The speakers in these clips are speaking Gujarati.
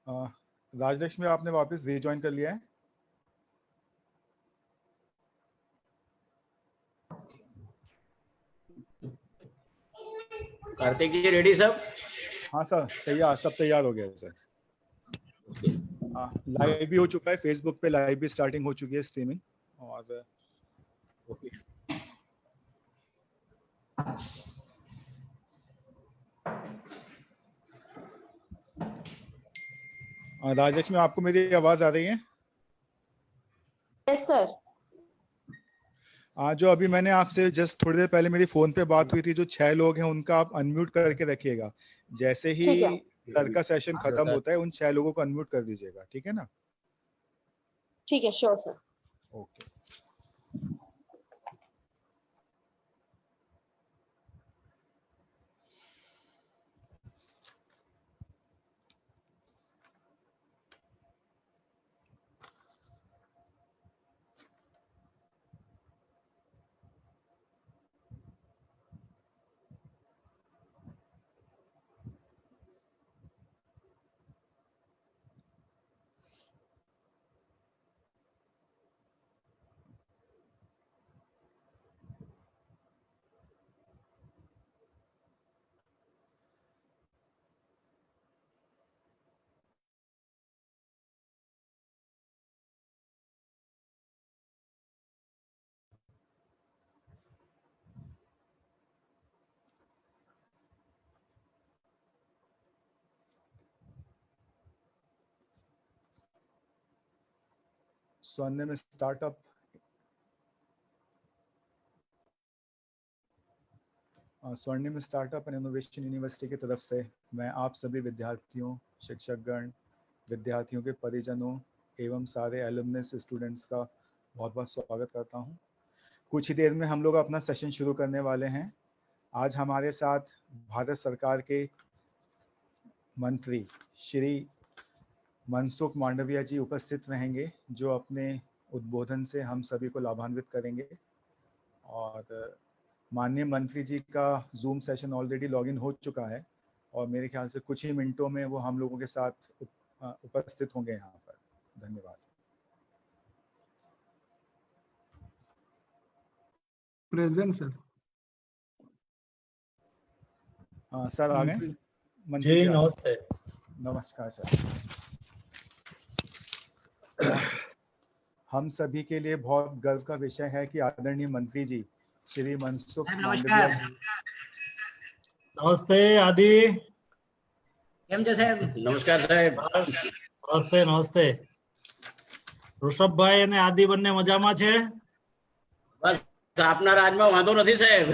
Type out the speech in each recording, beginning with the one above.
अ, राजलक्ष्मी, आपने वापस रिज्वाइन कर लिया है? कार्तिक जी रेडी सब? हाँ सर, तैयार, सब तैयार हो गया है सर। लाइव भी हो चुका है, फेसबुक पे लाइव भी स्टार्टिंग हो चुकी है स्ट्रीमिंग। और ओके। राजलक्ष्मी, आपको मेरी आवाज आ रही है? Yes sir. जो अभी मैंने आपसे जस्ट थोड़ी देर पहले मेरी फोन पे बात हुई थी, जो 6 लोग हैं उनका आप अनम्यूट करके रखिएगा। जैसे ही ठीक है। सर का सेशन खत्म होता है, उन 6 लोगों को अनम्यूट कर दीजिएगा, ठीक है ना? ठीक है, श्योर सर। ओके। स्वर्णिम स्टार्टअप स्वर्णिम स्टार्टअप एंड इनोवेशन यूनिवर्सिटी की तरफ से मैं आप सभी विद्यार्थियों, शिक्षकगण, विद्यार्थियों के परिजनों एवं सारे एलुमनस स्टूडेंट्स का बहुत बहुत स्वागत करता हूं। कुछ ही देर में हम लोग अपना सेशन शुरू करने वाले हैं। आज हमारे साथ भारत सरकार के मंत्री श्री मनसुख मांडविया जी उपस्थित रहेंगे, जो अपने उद्बोधन से हम सभी को लाभान्वित करेंगे। और माननीय मंत्री जी का जूम सेशन ऑलरेडी लॉगिन हो चुका है और मेरे ख्याल से कुछ ही मिनटों में वो हम लोगों के साथ उपस्थित होंगे यहाँ पर। धन्यवाद। Present sir. सर आ गए? मंत्री जी नमस्ते। नमस्कार सर। हम सभी के लिए बहुत गर्व का विषय है कि आदरणीय मंत्री जी श्री मनसुख मांडविया जी। नमस्ते आदि। કેમ છે સાહેબ? નમસ્કાર સાહેબ। નમસ્તે નમસ્તે। ઋષભભાઈ અને આદિ બંને મજામાં છે? બસ આપના રાજમાં વાંધો નથી સાહેબ।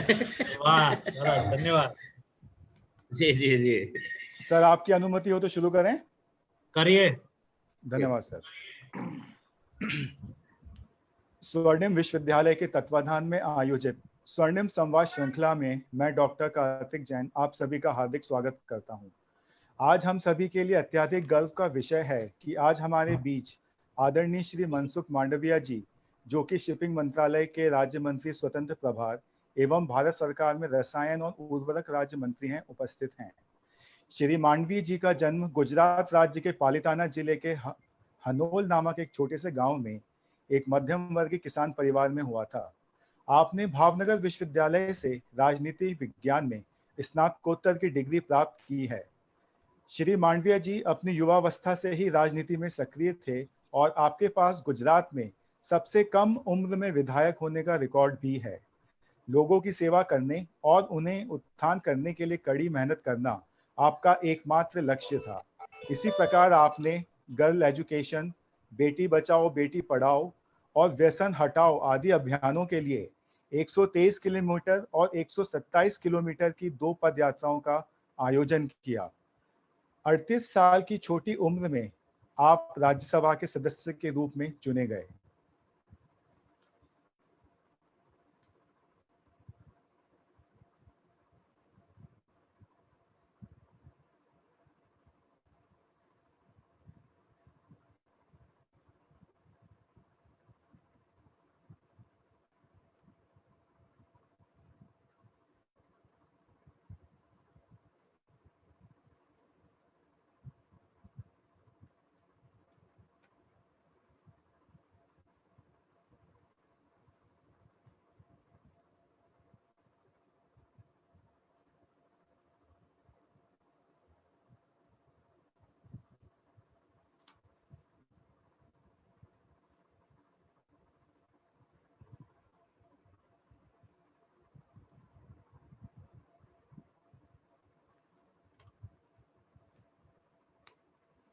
વાહ, સરસ, ધન્યવાદ। जी जी जी। सर आपकी अनुमति हो तो शुरू करें? करिए। धन्यवाद सर। स्वर्णिम विश्वविद्यालय के तत्वाधान में आयोजित स्वर्णिम संवाद श्रृंखला में मैं डॉक्टर कार्तिक जैन आप सभी का हार्दिक स्वागत करता हूं। आज हम सभी के लिए अत्यधिक गर्व का विषय है कि आज हमारे बीच आदरणीय श्री मनसुख मांडविया जी, जो कि शिपिंग मंत्रालय के राज्य मंत्री स्वतंत्र प्रभार एवं भारत सरकार में रसायन और उर्वरक राज्य मंत्री हैं, उपस्थित हैं। श्री मांडवी जी का जन्म गुजरात राज्य के पालिताना जिले के हनोल नामक एक छोटे से गांव में एक मध्यम वर्गीय किसान परिवार में हुआ था। आपने भावनगर विश्वविद्यालय से राजनीति विज्ञान में स्नातकोत्तर की डिग्री प्राप्त की है। श्री मांडविया जी अपनी युवावस्था से ही राजनीति में सक्रिय थे और आपके पास गुजरात में सबसे कम उम्र में विधायक होने का रिकॉर्ड भी है। लोगों की सेवा करने और उन्हें उत्थान करने के लिए कड़ी मेहनत करना आपका एकमात्र लक्ष्य था। इसी प्रकार आपने गर्ल एजुकेशन, बेटी बचाओ बेटी पढ़ाओ और व्यसन हटाओ आदि अभियानों के लिए 123 किलोमीटर और 127 किलोमीटर की 2 पद यात्राओं का आयोजन किया। 38 साल की छोटी उम्र में आप राज्यसभा के सदस्य के रूप में चुने गए।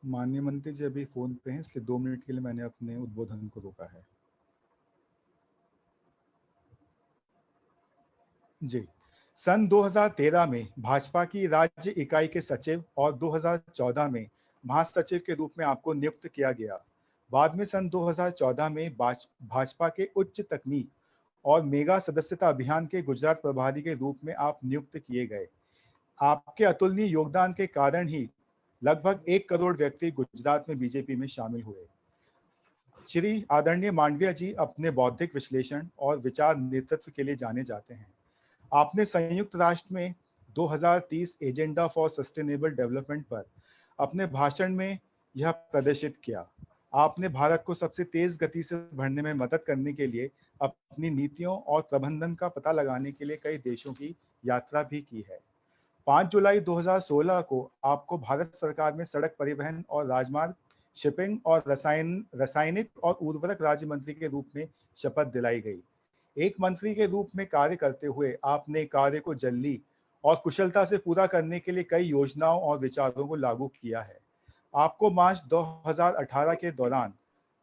माननीय मंत्री जी अभी फोन पे हैं, इसलिए 2 मिनट के लिए मैंने अपने उद्बोधन को रोका है। जी, सन 2013 में भाजपा की राज्य इकाई के सचिव और 2014 में महासचिव के रूप में आपको नियुक्त किया गया। बाद में सन 2014 में भाजपा के उच्च तकनीक और मेगा सदस्यता अभियान के गुजरात प्रभारी के रूप में आप नियुक्त किए गए। आपके अतुलनीय योगदान के कारण ही लगभग 1 करोड़ व्यक्ति गुजरात में बीजेपी में शामिल हुए। श्री आदरणीय मांडविया जी अपने बौद्धिक विश्लेषण और विचार नेतृत्व के लिए जाने जाते हैं। आपने संयुक्त राष्ट्र में 2030 एजेंडा फॉर सस्टेनेबल डेवलपमेंट पर अपने भाषण में यह प्रदर्शित किया। आपने भारत को सबसे तेज गति से बढ़ने में मदद करने के लिए अपनी नीतियों और प्रबंधन का पता लगाने के लिए कई देशों की यात्रा भी की है। 5 जुलाई 2016 को आपको भारत सरकार में सड़क परिवहन और राजमार्ग, शिपिंग और रासायनिक और उर्वरक राज्य मंत्री के रूप में शपथ दिलाई गई। एक मंत्री के रूप में कार्य करते हुए आपने कार्य को जल्दी और कुशलता से पूरा करने के लिए कई योजनाओं और विचारों को लागू किया है। आपको मार्च 2018 के दौरान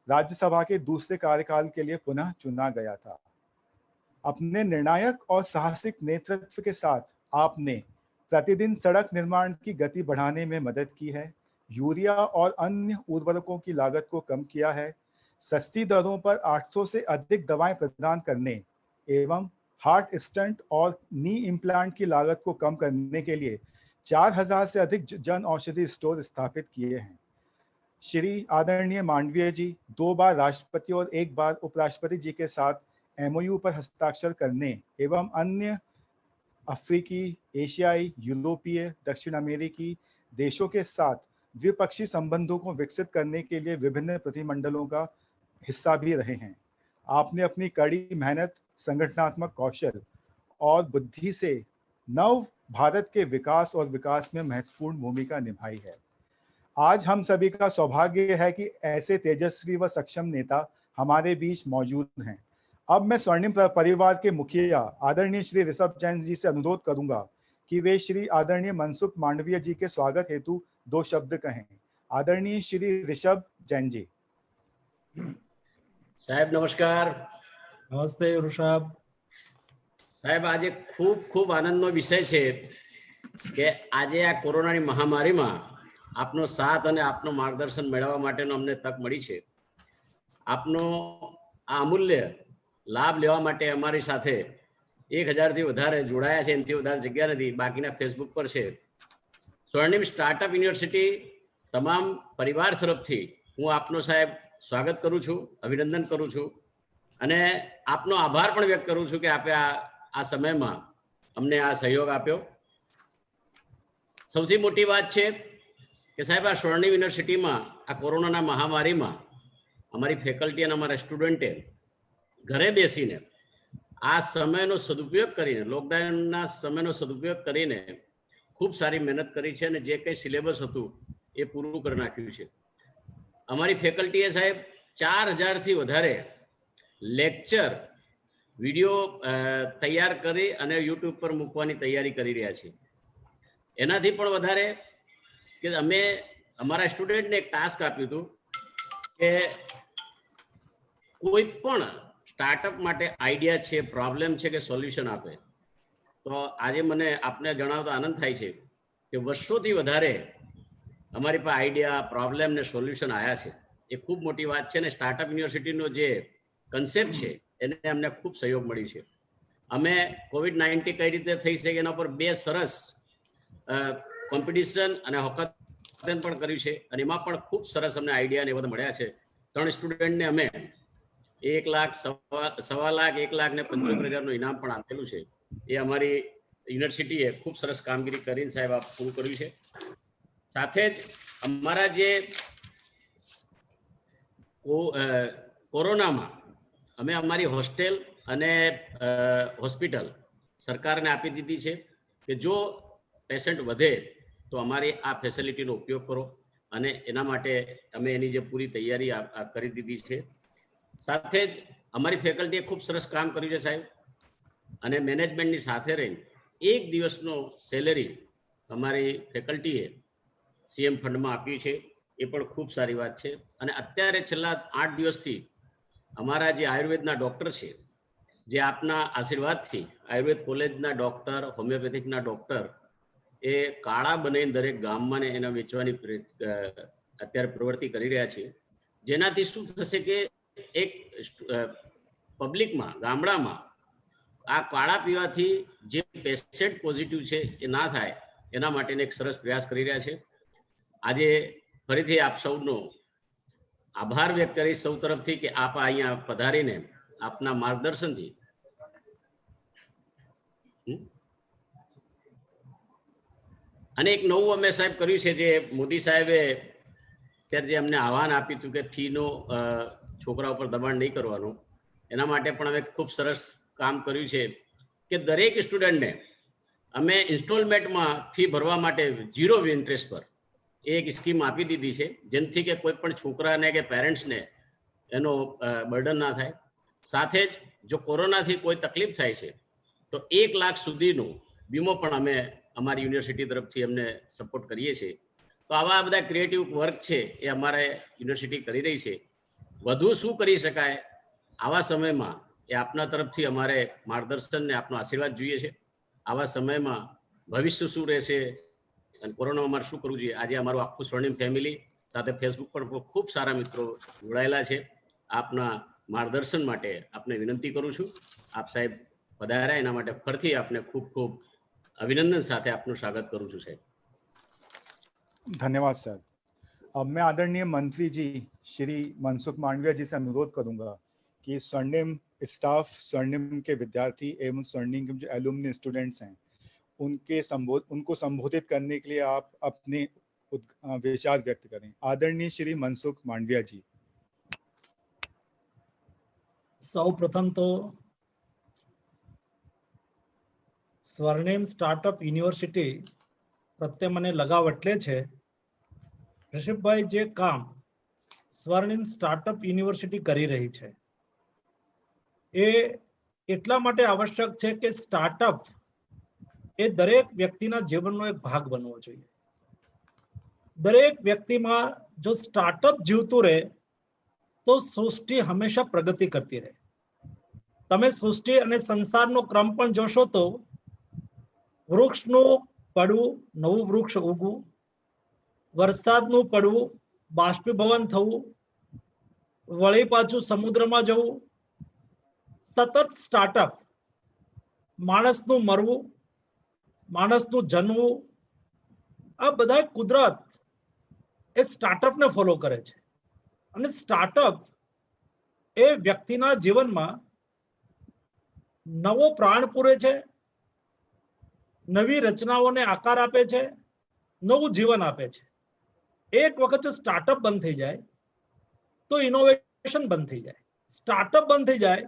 राज्यसभा के दूसरे कार्यकाल के लिए पुनः चुना गया था। अपने निर्णायक और साहसिक नेतृत्व के साथ आपने प्रतिदिन सड़क निर्माण की गति बढ़ाने में मदद की है, यूरिया और अन्य उर्वरकों की लागत को कम किया है, सस्ती दरों पर 800 से अधिक दवाएं प्रदान करने एवं हार्ट स्टंट और नी इम्प्लांट की लागत को कम करने के लिए 4000 से अधिक जन औषधि स्टोर स्थापित किए हैं। श्री आदरणीय मांडविया जी 2 बार राष्ट्रपति और 1 बार उपराष्ट्रपति जी के साथ MOU पर हस्ताक्षर करने एवं अन्य अफ्रीकी, एशियाई, यूरोपीय, दक्षिण अमेरिकी देशों के साथ द्विपक्षीय संबंधों को विकसित करने के लिए विभिन्न प्रतिमंडलों का हिस्सा भी रहे हैं। आपने अपनी कड़ी मेहनत, संगठनात्मक कौशल और बुद्धि से नव भारत के विकास और विकास में महत्वपूर्ण भूमिका निभाई है। आज हम सभी का सौभाग्य है कि ऐसे तेजस्वी व सक्षम नेता हमारे बीच मौजूद हैं। अब मैं स्वर्णिम परिवार के मुखिया आदरणीय श्री ऋषभ जैन जी से अनुरोध करूंगा कि वे श्री आदरणीय मनसुख मांडविया जी के स्वागत हेतु 2 शब्द कहें। आदरणीय श्री ऋषभ जैन जी। साहेब नमस्कार। नमस्ते ऋषभ साहेब, आज खूब खूब आनंदનો વિષય છે કે આજે આ કોરોનાની મહામારીમાં આપનો સાથ અને આપનો માર્ગદર્શન મેળવવા માટેનો અમને તક મળી છે। આપનો આ અમૂલ્ય લાભ લેવા માટે અમારી સાથે 1000 થી વધારે જોડાયા છે, એનાથી વધારે જગ્યા નથી, બાકીના ફેસબુક પર છે। સ્વર્ણિમ સ્ટાર્ટઅપ યુનિવર્સિટી તમામ પરિવાર તરફથી હું આપનો સાહેબ સ્વાગત કરું છું, અભિનંદન કરું છું અને આપનો આભાર પણ વ્યક્ત કરું છું કે આપે આ સમયમાં અમને આ સહયોગ આપ્યો। સૌથી મોટી વાત છે કે સાહેબ આ સ્વર્ણિમ યુનિવર્સિટીમાં આ કોરોનાના મહામારીમાં અમારી ફેકલ્ટી અને અમારા સ્ટુડન્ટે ઘરે બેસીને આ સમયનો સદુપયોગ કરીને, લોકડાઉનના સમયનો સદુપયોગ કરીને ખૂબ સારી મહેનત કરી છે અને જે કંઈ સિલેબસ હતું એ પૂરું કરી નાખ્યું છે। અમારી ફેકલ્ટીએ સાહેબ 4000 થી વધારે લેક્ચર વિડીયો તૈયાર કરી અને યુટ્યુબ પર મૂકવાની તૈયારી કરી રહ્યા છે। એનાથી પણ વધારે કે અમે અમારા સ્ટુડન્ટને એક ટાસ્ક આપ્યું હતું કે કોઈ પણ સ્ટાર્ટઅપ માટે આઈડિયા છે, પ્રોબ્લેમ છે કે સોલ્યુશન આપે। તો આજે મને આપને જણાવતા આનંદ થાય છે કે વર્ષોથી વધારે અમારી પાસે આઈડિયા, પ્રોબ્લેમ ને સોલ્યુશન આવ્યા છે। એ ખૂબ મોટી વાત છે ને સ્ટાર્ટઅપ યુનિવર્સિટીનો જે કન્સેપ્ટ છે એને અમને ખૂબ સહયોગ મળ્યો છે। અમે COVID-19 કઈ રીતે થઈ શકે એના પર 2 સરસ કોમ્પિટિશન અને હોકાથોન પણ કર્યું છે અને એમાં પણ ખૂબ સરસ અમને આઈડિયા ને બધા મળ્યા છે। 3 સ્ટુડન્ટને અમે 1 લાખ, 1.25 લાખ, 1 લાખ ને 75,000નું ઇનામ પણ આપેલું છે। એ અમારી યુનિવર્સિટીએ ખૂબ સરસ કામગીરી કરીને સાહેબ આ પૂરું કર્યું છે। સાથે જ અમારા જે કોરોનામાં અમે અમારી હોસ્ટેલ અને હોસ્પિટલ સરકારને આપી દીધી છે કે જો પેશન્ટ વધે તો અમારી આ ફેસિલિટીનો ઉપયોગ કરો અને એના માટે અમે એની જે પૂરી તૈયારી કરી દીધી છે। સાથે જ અમારી ફેકલ્ટીએ ખૂબ સરસ કામ કર્યું છે સાહેબ અને મેનેજમેન્ટની સાથે રહીને 1 દિવસનો સેલેરી અમારી ફેકલ્ટીએ CM ફંડમાં આપ્યું છે એ પણ ખૂબ સારી વાત છે. અને અત્યારે છેલ્લા 8 દિવસથી અમારા જે આયુર્વેદના ડૉક્ટર છે, જે આપના આશીર્વાદથી આયુર્વેદ કોલેજના ડૉક્ટર, હોમિયોપેથિકના ડૉક્ટર એ કાળા બનાવીને દરેક ગામમાં ને એના વેચવાની અત્યારે પ્રવૃત્તિ કરી રહ્યા છે. જેનાથી શું થશે કે એક પબ્લિકમાં, ગામડામાં આ કાળા પીવાથી જે પેશન્ટ પોઝિટિવ છે એ ના થાય એના માટેનો એક સરસ પ્રયાસ કરી રહ્યા છે. આજે ફરીથી આપ સૌનો આભાર વ્યક્ત કરીશ સૌ તરફથી કે આપ અહીંયા પધારીને આપના માર્ગદર્શનથી અને એક નવું અમે સાહેબ કર્યું છે, જે મોદી સાહેબે ત્યારે જે અમને આહવાન આપ્યું હતું કે ફીનો છોકરા ઉપર દબાણ નહીં કરવાનું, એના માટે પણ અમે ખૂબ સરસ કામ કર્યું છે કે દરેક સ્ટુડન્ટને અમે ઇન્સ્ટોલમેન્ટમાં ફી ભરવા માટે 0 ઇન્ટરેસ્ટ પર એક સ્કીમ આપી દીધી છે, જેનાથી કે કોઈ પણ છોકરાને કે પેરેન્ટ્સને એનો બર્ડન ના થાય. સાથે જ જો કોરોનાથી કોઈ તકલીફ થાય છે તો 1 લાખ સુધીનો વીમો પણ અમે અમારી યુનિવર્સિટી તરફથી અમને સપોર્ટ કરીએ છીએ. તો આવા બધા ક્રિએટિવ વર્ક છે એ અમારે યુનિવર્સિટી કરી રહી છે. વધુ શું કરી શકાય આવા સમયમાં એ આપના તરફથી અમારે માર્ગદર્શન ને આપનો આશીર્વાદ જોઈએ છે. આવા સમયમાં ભવિષ્ય શું રહેશે અને કોરોનામાં અમારે શું કરવું જોઈએ, આજે અમારું આખું સ્વર્ણિમ ફેમિલી સાથે ફેસબુક પર ખૂબ સારા મિત્રો જોડાયેલા છે. આપના માર્ગદર્શન માટે આપને વિનંતી કરું છું. આપ સાહેબ પધાર્યા એના માટે ફરીથી આપને ખૂબ ખૂબ अभिनंदन साथ आपનું स्वागत करूं છું साहब. धन्यवाद सर. अब मैं आदरणीय मंत्री जी श्री मनसुख मांडविया जी से अनुरोध करूंगा कि स्वर्णिम स्टाफ, स्वर्णिम के विद्यार्थी एवं स्वर्णिम के जो एलुमनी स्टूडेंट्स हैं उनको संबोधित करने के लिए आप अपने विचार व्यक्त करें. आदरणीय श्री मनसुख मांडविया जी. सौ प्रथम तो સ્વર્ણિમ સ્ટાર્ટઅપ યુનિવર્સિટી પ્રત્યે મને લગાવ એટલે છે, ઋષભભાઈ, જે કામ સ્વર્ણિમ સ્ટાર્ટઅપ યુનિવર્સિટી કરી રહી છે એ એટલા માટે આવશ્યક છે કે સ્ટાર્ટઅપ એ દરેક વ્યક્તિના જીવનનો એક ભાગ બનવો જોઈએ. દરેક વ્યક્તિમાં જો સ્ટાર્ટઅપ જીવતું રહે તો સૃષ્ટિ હંમેશા પ્રગતિ કરતી રહે. તમે સૃષ્ટિ અને સંસારનો ક્રમ પણ જોશો તો વૃક્ષનું પડવું, નવું વૃક્ષ ઉગવું, વરસાદનું પડવું, બાષ્પીભવન થવું, વળી પાછું સમુદ્રમાં જવું, સતત સ્ટાર્ટઅપ, માણસનું મરવું, માણસનું જન્મવું, આ બધા કુદરત એ સ્ટાર્ટઅપને ફોલો કરે છે. અને સ્ટાર્ટઅપ એ વ્યક્તિના જીવનમાં નવો પ્રાણ પૂરે છે, નવી રચનાઓને આકાર આપે છે, નવું જીવન આપે છે. એક વખત જો સ્ટાર્ટઅપ બંધ થઈ જાય તો ઇનોવેશન બંધ થઈ જાય. સ્ટાર્ટઅપ બંધ થઈ જાય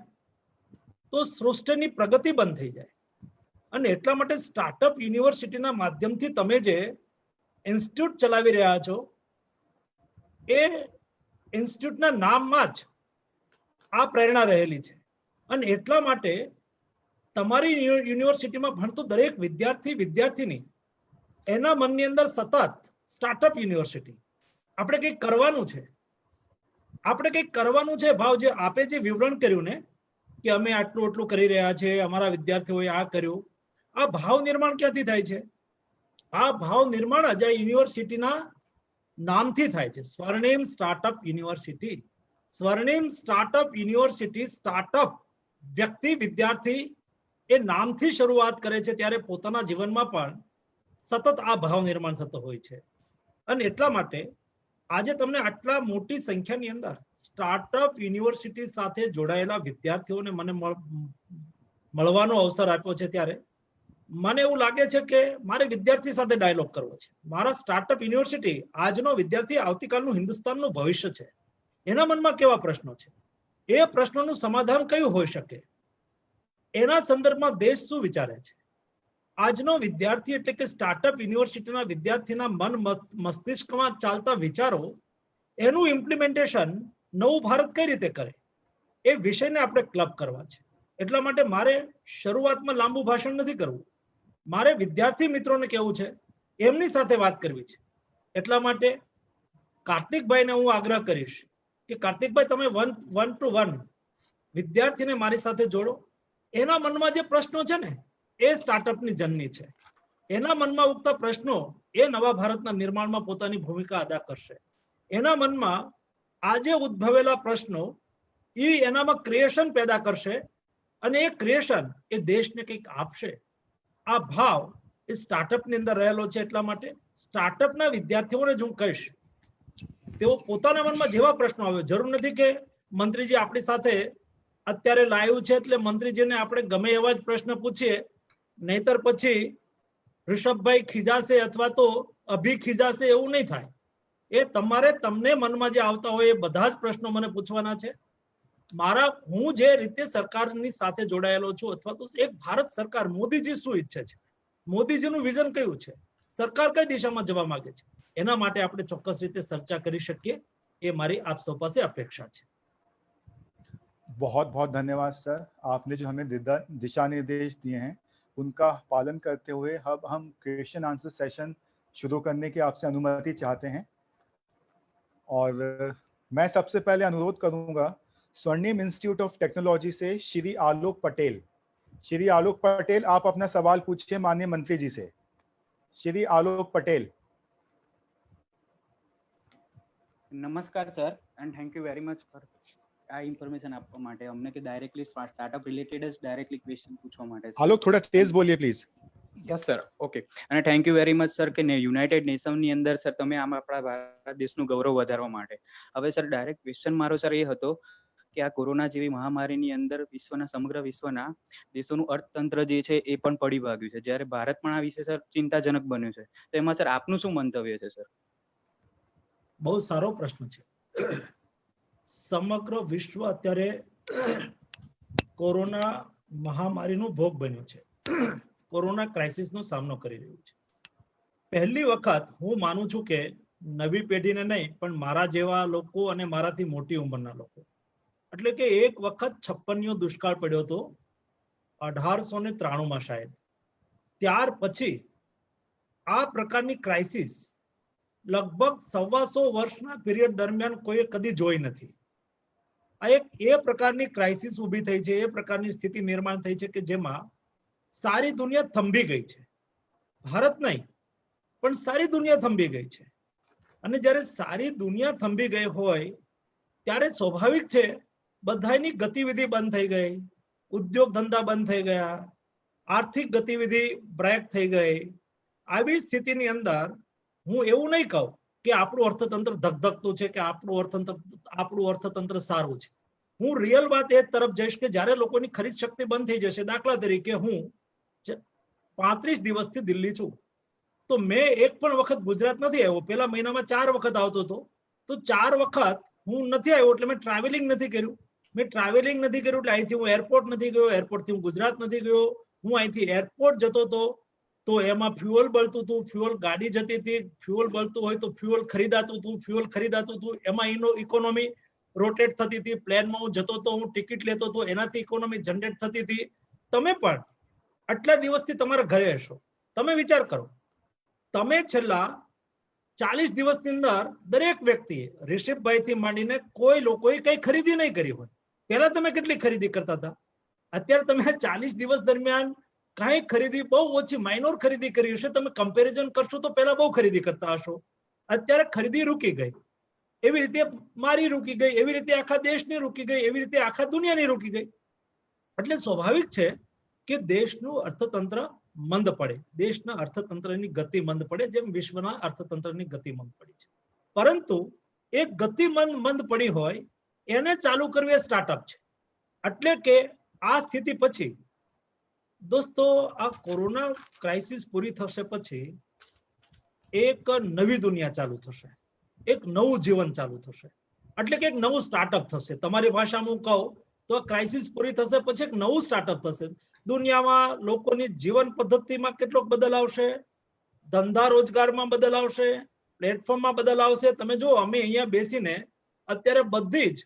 તો સૃષ્ટિની પ્રગતિ બંધ થઈ જાય. અને એટલા માટે સ્ટાર્ટઅપ યુનિવર્સિટીના માધ્યમથી તમે જે ઇન્સ્ટિટ્યૂટ ચલાવી રહ્યા છો એ ઇન્સ્ટિટ્યૂટના નામમાં જ આ પ્રેરણા રહેલી છે. અને એટલા માટે તમારી યુનિવર્સિટીમાં ભણતો દરેક વિદ્યાર્થી, વિદ્યાર્થીની એના મનની અંદર સતત સ્ટાર્ટઅપ યુનિવર્સિટી, આપણે કંઈક કરવાનું છે, આપણે કંઈક કરવાનું છે. ભાવ જે આપે જે વિવરણ કર્યું ને કે અમે આટલું આટલું કરી રહ્યા છે, અમારા વિદ્યાર્થીઓએ આ કર્યું, આ ભાવ નિર્માણ ક્યાંથી થાય છે? આ ભાવ નિર્માણ અજય યુનિવર્સિટીના નામથી થાય છે, સ્વર્ણિમ સ્ટાર્ટઅપ યુનિવર્સિટી. સ્વર્ણિમ સ્ટાર્ટઅપ યુનિવર્સિટી સ્ટાર્ટઅપ વ્યક્તિ, વિદ્યાર્થી એ નામથી શરૂઆત કરે છે ત્યારે પોતાના જીવનમાં પણ સતત આ ભાવ નિર્માણ થતો હોય છે. અને એટલા માટે આજે તમને આટલા મોટી સંખ્યાની અંદર સ્ટાર્ટઅપ યુનિવર્સિટી સાથે જોડાયેલા વિદ્યાર્થીઓને મને મળવાનો અવસર આપ્યો છે ત્યારે મને એવું લાગે છે કે મારે વિદ્યાર્થી સાથે ડાયલોગ કરવો છે. મારા સ્ટાર્ટઅપ યુનિવર્સિટી આજનો વિદ્યાર્થી આવતીકાલનું હિન્દુસ્તાનનું ભવિષ્ય છે. એના મનમાં કેવા પ્રશ્નો છે, એ પ્રશ્નોનું સમાધાન કયું હોઈ શકે, એના સંદર્ભમાં દેશ શું વિચારે છે. આજનો વિદ્યાર્થી એટલે કે સ્ટાર્ટઅપ યુનિવર્સિટીના વિદ્યાર્થીના મન મસ્તિષ્કમાં ચાલતા વિચારો, એનું ઇમ્પ્લિમેન્ટેશન નવું ભારત કઈ રીતે કરે એ વિષયને આપણે ક્લબ કરવા છે. એટલા માટે મારે શરૂઆતમાં લાંબુ ભાષણ નથી કરવું, મારે વિદ્યાર્થી મિત્રોને કહેવું છે, એમની સાથે વાત કરવી છે. એટલા માટે કાર્તિકભાઈને હું આગ્રહ કરીશ કે કાર્તિકભાઈ તમે વન ટુ વન વિદ્યાર્થીને મારી સાથે જોડો. એના મનમાં જે પ્રશ્નો છે ને એ સ્ટાર્ટઅપની જનની છે. એના મનમાં ઉગતા પ્રશ્નો એ નવા ભારતના નિર્માણમાં પોતાની ભૂમિકા અદા કરશે. એના મનમાં આજે ઉદ્ભવેલા પ્રશ્નો એ એનામાં ક્રિએશન પેદા કરશે અને એ ક્રિએશન એ દેશને કંઈક આપશે. આ ભાવ એ સ્ટાર્ટઅપની અંદર રહેલો છે. એટલા માટે સ્ટાર્ટઅપના વિદ્યાર્થીઓને જ હું કહીશ, તેઓ પોતાના મનમાં જેવા પ્રશ્નો આવે, જરૂર નથી કે મંત્રીજી આપણી સાથે અત્યારે લાઈવ છે એટલે મંત્રીજીને આપણે ગમે એવા જ પ્રશ્ન પૂછીએ, નહીતર પછી ઋષભભાઈ ખીજાશે અથવા તો અભી ખીજાશે, એવું નહીં થાય. એ તમારે તમને મનમાં જે આવતા હોય એ બધા જ પ્રશ્નો મને પૂછવાના છે. હું જે રીતે સરકારની સાથે જોડાયેલો છું, અથવા તો એક ભારત સરકાર, મોદીજી શું ઈચ્છે છે, મોદીજીનું વિઝન કયું છે, સરકાર કઈ દિશામાં જવા માંગે છે, એના માટે આપણે ચોક્કસ રીતે ચર્ચા કરી શકીએ, એ મારી આપ સૌ પાસે અપેક્ષા છે. बहुत बहुत धन्यवाद सर, आपने जो हमें दिशा निर्देश दिए हैं उनका पालन करते हुए अब हम क्वेश्चन आंसर सेशन शुरू करने की आपसे अनुमति चाहते हैं. और मैं सबसे पहले अनुरोध करूंगा स्वर्णिम इंस्टीट्यूट ऑफ टेक्नोलॉजी से श्री आलोक पटेल. श्री आलोक पटेल, आप अपना सवाल पूछिए माननीय मंत्री जी से. श्री आलोक पटेल. નમસ્કાર sir, and thank you very much for આ ઇન્ફોર્મેશન આપવા માટે અમને, કે ડાયરેક્ટલી સ્ટાર્ટઅપ રિલેટેડ જ ડાયરેક્ટલી ક્વેશ્ચન પૂછવા માટે. आलोक थोड़ा तेज बोलिए प्लीज. Yes sir, okay. અને thank you very much sir કે યુનાઇટેડ નેશનની અંદર સર તમે આમ આપણા ભારત દેશનું ગૌરવ વધારવા માટે. હવે સર ડાયરેક્ટ ક્વેશ્ચન મારો સર એ હતો કે આ કોરોના જેવી મહામારીની અંદર સમગ્ર વિશ્વના દેશોનું અર્થતંત્ર જે છે એ પણ પડી ભાગ્યું છે, જ્યારે ભારત પણ આ વિશે સર ચિંતાજનક બન્યું છે. તો એમાં સર આપનું શું મંતવ્ય છે સર? બહુ સારો પ્રશ્ન છે. સમગ્ર વિશ્વ અત્યારે કોરોના મહામારીનો ભોગ બન્યું છે, કોરોના ક્રાઇસિસનો સામનો કરી રહ્યું છે. પહેલી વખત હું માનું છું કે નવી પેઢીને નહીં, પણ મારા જેવા લોકો અને મારાથી મોટી ઉંમરના લોકો, એટલે કે એક વખત 56 દુષ્કાળ પડ્યો હતો 1893 શાયદ. ત્યાર પછી આ પ્રકારની ક્રાઇસિસ લગભગ 125 વર્ષના પીરિયડ દરમિયાન કોઈએ કદી જોઈ નથી. આ એક એ પ્રકારની ક્રાઇસિસ ઊભી થઈ છે, એ પ્રકારની સ્થિતિ નિર્માણ થઈ છે કે જેમાં સારી દુનિયા થંભી ગઈ છે. ભારત નહીં પણ સારી દુનિયા થંભી ગઈ છે. અને જ્યારે સારી દુનિયા થંભી ગઈ હોય ત્યારે સ્વાભાવિક છે બધાની ગતિવિધિ બંધ થઈ ગઈ, ઉદ્યોગ ધંધા બંધ થઈ ગયા, આર્થિક ગતિવિધિ બ્રેક થઈ ગઈ. આવી સ્થિતિની અંદર હું એવું નહીં કહું કે આપણું અર્થતંત્ર ધગધગતું છે કે આપણું અર્થતંત્ર સારું છે. હું રિયલ વાત એ તરફ જઈશ કે જ્યારે લોકોની ખરીદ શક્તિ બંધ થઈ જશે. દાખલા તરીકે હું 35 દિવસથી દિલ્હી છું, તો મેં એક પણ વખત ગુજરાત નથી આવ્યો. પેલા મહિનામાં 4 વખત આવતો હતો, તો 4 વખત હું નથી આવ્યો એટલે મેં ટ્રાવેલિંગ નથી કર્યું. એટલે અહીંથી હું એરપોર્ટ નથી ગયો, એરપોર્ટથી હું ગુજરાત નથી ગયો. હું અહીંથી એરપોર્ટ જતો હતો તો એમાં ફ્યુઅલ બળતું હતું, ફ્યુઅલ ગાડી જતી હતી, ફ્યુઅલ બળતું હોય તો ફ્યુઅલ ખરીદાતું હતું, એમાં ઇકોનોમી રોટેટ થતી હતી. પ્લેનમાં હું જતો હતો, હું ટિકિટ લેતો હતો, એનાથી ઇકોનોમી જનરેટ થતી હતી. તમે પણ આટલા દિવસથી તમારા ઘરે હશો, તમે વિચાર કરો, તમે છેલ્લા 40 દિવસની અંદર દરેક વ્યક્તિએ રિષભભાઈ થી માંડીને કોઈ લોકોએ કઈ ખરીદી નહીં કરી હોય. પહેલા તમે કેટલી ખરીદી કરતા હતા? અત્યારે તમે 40 દિવસ દરમિયાન કઈ ખરીદી બહુ ઓછી, માઇનોર ખરીદી કરી હશે. તમે કમ્પેરિઝન કરશો તો પહેલા બહુ ખરીદી કરતા હશો. અત્યારે ખરીદી રૂકી ગઈ, એવી રીતે મારી રૂકી ગઈ, એવી રીતે આખા દેશની રૂકી ગઈ, એવી રીતે આખા દુનિયાની રૂકી ગઈ. એટલે સ્વાભાવિક છે કે દેશનું અર્થતંત્ર મંદ પડે, દેશના અર્થતંત્રની ગતિ મંદ પડે, જેમ વિશ્વના અર્થતંત્રની ગતિ મંદ પડી છે. પરંતુ એ ગતિ મંદ પડી હોય એને ચાલુ કરવી એ સ્ટાર્ટઅપ છે. એટલે કે આ સ્થિતિ પછી દોસ્તો, આ કોરોના ક્રાઇસિસ પૂરી થશે પછી એક નવી દુનિયા ચાલુ થશે, એક નવું જીવન ચાલુ થશે. એટલે કે એક નવું સ્ટાર્ટઅપ થશે. તમારી ભાષામાં હું કહું તો ક્રાઇસિસ પૂરી થશે પછી એક નવું સ્ટાર્ટઅપ થશે. દુનિયામાં લોકોની જીવન પદ્ધતિમાં કેટલોક બદલ આવશે, ધંધા રોજગારમાં બદલ આવશે, પ્લેટફોર્મમાં બદલ આવશે. તમે જો, અમે અહીંયા બેસીને અત્યારે બધી જ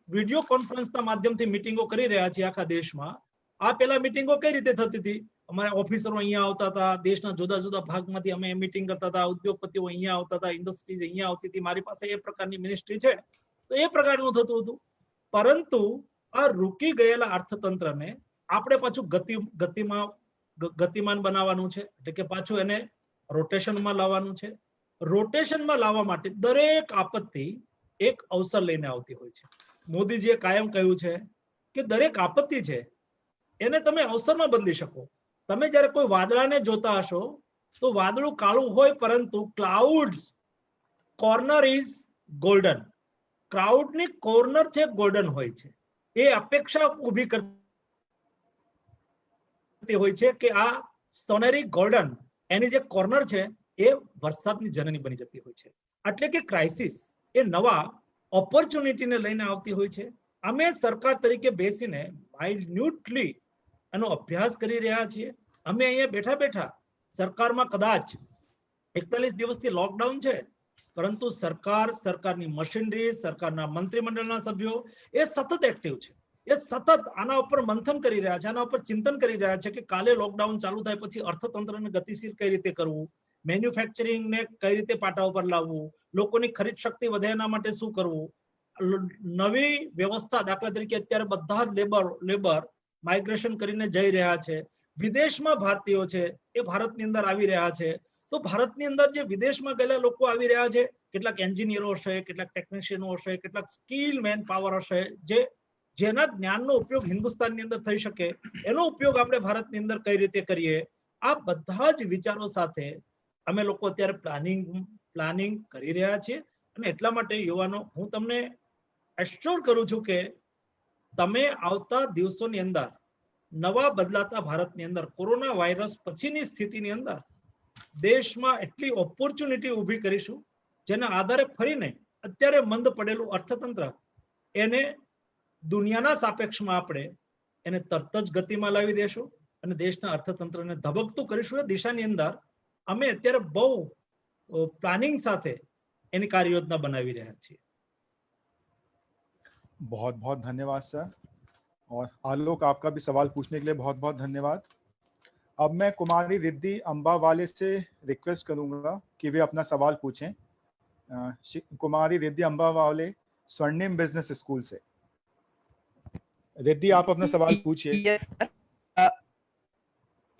વિડીયો કોન્ફરન્સના માધ્યમથી મિટિંગો કરી રહ્યા છીએ આખા દેશમાં. આ પેલા મિટિંગો કઈ રીતે થતી હતી? અમારા ઓફિસરો અહીંયા આવતા હતા, દેશના જુદા જુદા ભાગમાંથી અમે મીટિંગ કરતા હતા, ઉદ્યોગપતિઓ અહીંયા આવતા હતા, ઇન્ડસ્ટ્રીઝ અહીંયા આવતી હતી, મારી પાસે એ પ્રકારની મિનિસ્ટ્રી છે, તો એ પ્રકારનું થતું હતું. પરંતુ આ રૂકી ગયેલા અર્થતંત્રને આપણે પાછું ગતિમાન બનાવવાનું છે, એટલે કે પાછું એને રોટેશનમાં લાવવાનું છે. રોટેશનમાં લાવવા માટે દરેક આપત્તિ એક અવસર લઈને આવતી હોય છે. મોદીજીએ કાયમ કહ્યું છે કે દરેક આપત્તિ છે એને તમે અવસરમાં બદલી શકો. તમે જ્યારે કોઈ વાદળાને જોતા હશો તો વાદળું કાળું હોય, પરંતુ ક્લાઉડ્સ કોર્નર ઇઝ ગોલ્ડન. ક્લાઉડની કોર્નર છે ગોલ્ડન હોય છે. એ અપેક્ષા ઊભી કરતી હોય છે કે આ સોનેરી ગોલ્ડન એની જે કોર્નર છે એ વરસાદની જનની બની જતી હોય છે. એટલે કે ક્રાઇસિસ એ નવા ઓપોર્ચ્યુનિટીને લઈને આવતી હોય છે. અમે સરકાર તરીકે બેસીને માઇન્યુટલી એનો અભ્યાસ કરી રહ્યા છીએ. અમે અહીંયા બેઠા બેઠા સરકારમાં કદાચ 41 દિવસથી લોકડાઉન છે, પરંતુ સરકારની મશીનરી, સરકારના મંત્રીમંડળના સભ્યો એ સતત એક્ટિવ છે. એ સતત આના ઉપર મંથન કરી રહ્યા છે, આના ઉપર ચિંતન કરી રહ્યા છે કે કાલે લોકડાઉન ચાલુ થાય પછી અર્થતંત્રને ગતિશીલ કઈ રીતે કરવું, મેન્યુફેક્ચરિંગને કઈ રીતે પાટા ઉપર લાવવું, લોકોની ખરીદ શક્તિ વધે એના માટે શું કરવું, નવી વ્યવસ્થા. દાખલા તરીકે અત્યારે બધા જ લેબર માઇગ્રેશન કરીને જઈ રહ્યા છે. વિદેશમાં ભારતીયો છે એ ભારતની અંદર આવી રહ્યા છે. તો ભારતની અંદર જે વિદેશમાં ગયેલા લોકો આવી રહ્યા છે, કેટલાક એન્જિનિયરો હશે, કેટલાક ટેકનિશિયનો હશે, કેટલાક સ્કિલ મેન પાવર હશે, જેના જ્ઞાનનો ઉપયોગ હિન્દુસ્તાનની અંદર થઈ શકે, એનો ઉપયોગ આપણે ભારતની અંદર કઈ રીતે કરીએ, આ બધા જ વિચારો સાથે અમે લોકો અત્યારે પ્લાનિંગ કરી રહ્યા છીએ. અને એટલા માટે યુવાનો, હું તમને એશ્યોર કરું છું કે તમે આવતા દિવસોની અંદર નવા બદલાતા ભારતની અંદર કોરોના વાયરસ પછીની સ્થિતિની અંદર દેશમાં એટલી ઓપોર્ચ્યુનિટી ઊભી કરીશું જેના આધારે ફરીને અત્યારે મંદ પડેલું અર્થતંત્ર એને દુનિયાના સાપેક્ષમાં આપણે એને તરત જ ગતિમાં લાવી દેશું અને દેશના અર્થતંત્રને ધબકતું કરીશું. એ દિશાની અંદર અમે અત્યારે બહુ પ્લાનિંગ સાથે એની કાર્યયોजना બનાવી રહ્યા છીએ. बहुत बहुत धन्यवाद सर, और आलोक आपका भी सवाल पूछने के लिए बहुत बहुत धन्यवाद. अब मैं कुमारी रिद्धि अंबावाले से रिक्वेस्ट करूंगा कि वे अपना सवाल पूछें. कुमारी रिद्धि अंबावाले, स्वर्णिम बिजनेस स्कूल से. रिद्धि, आप अपना सवाल पूछिए.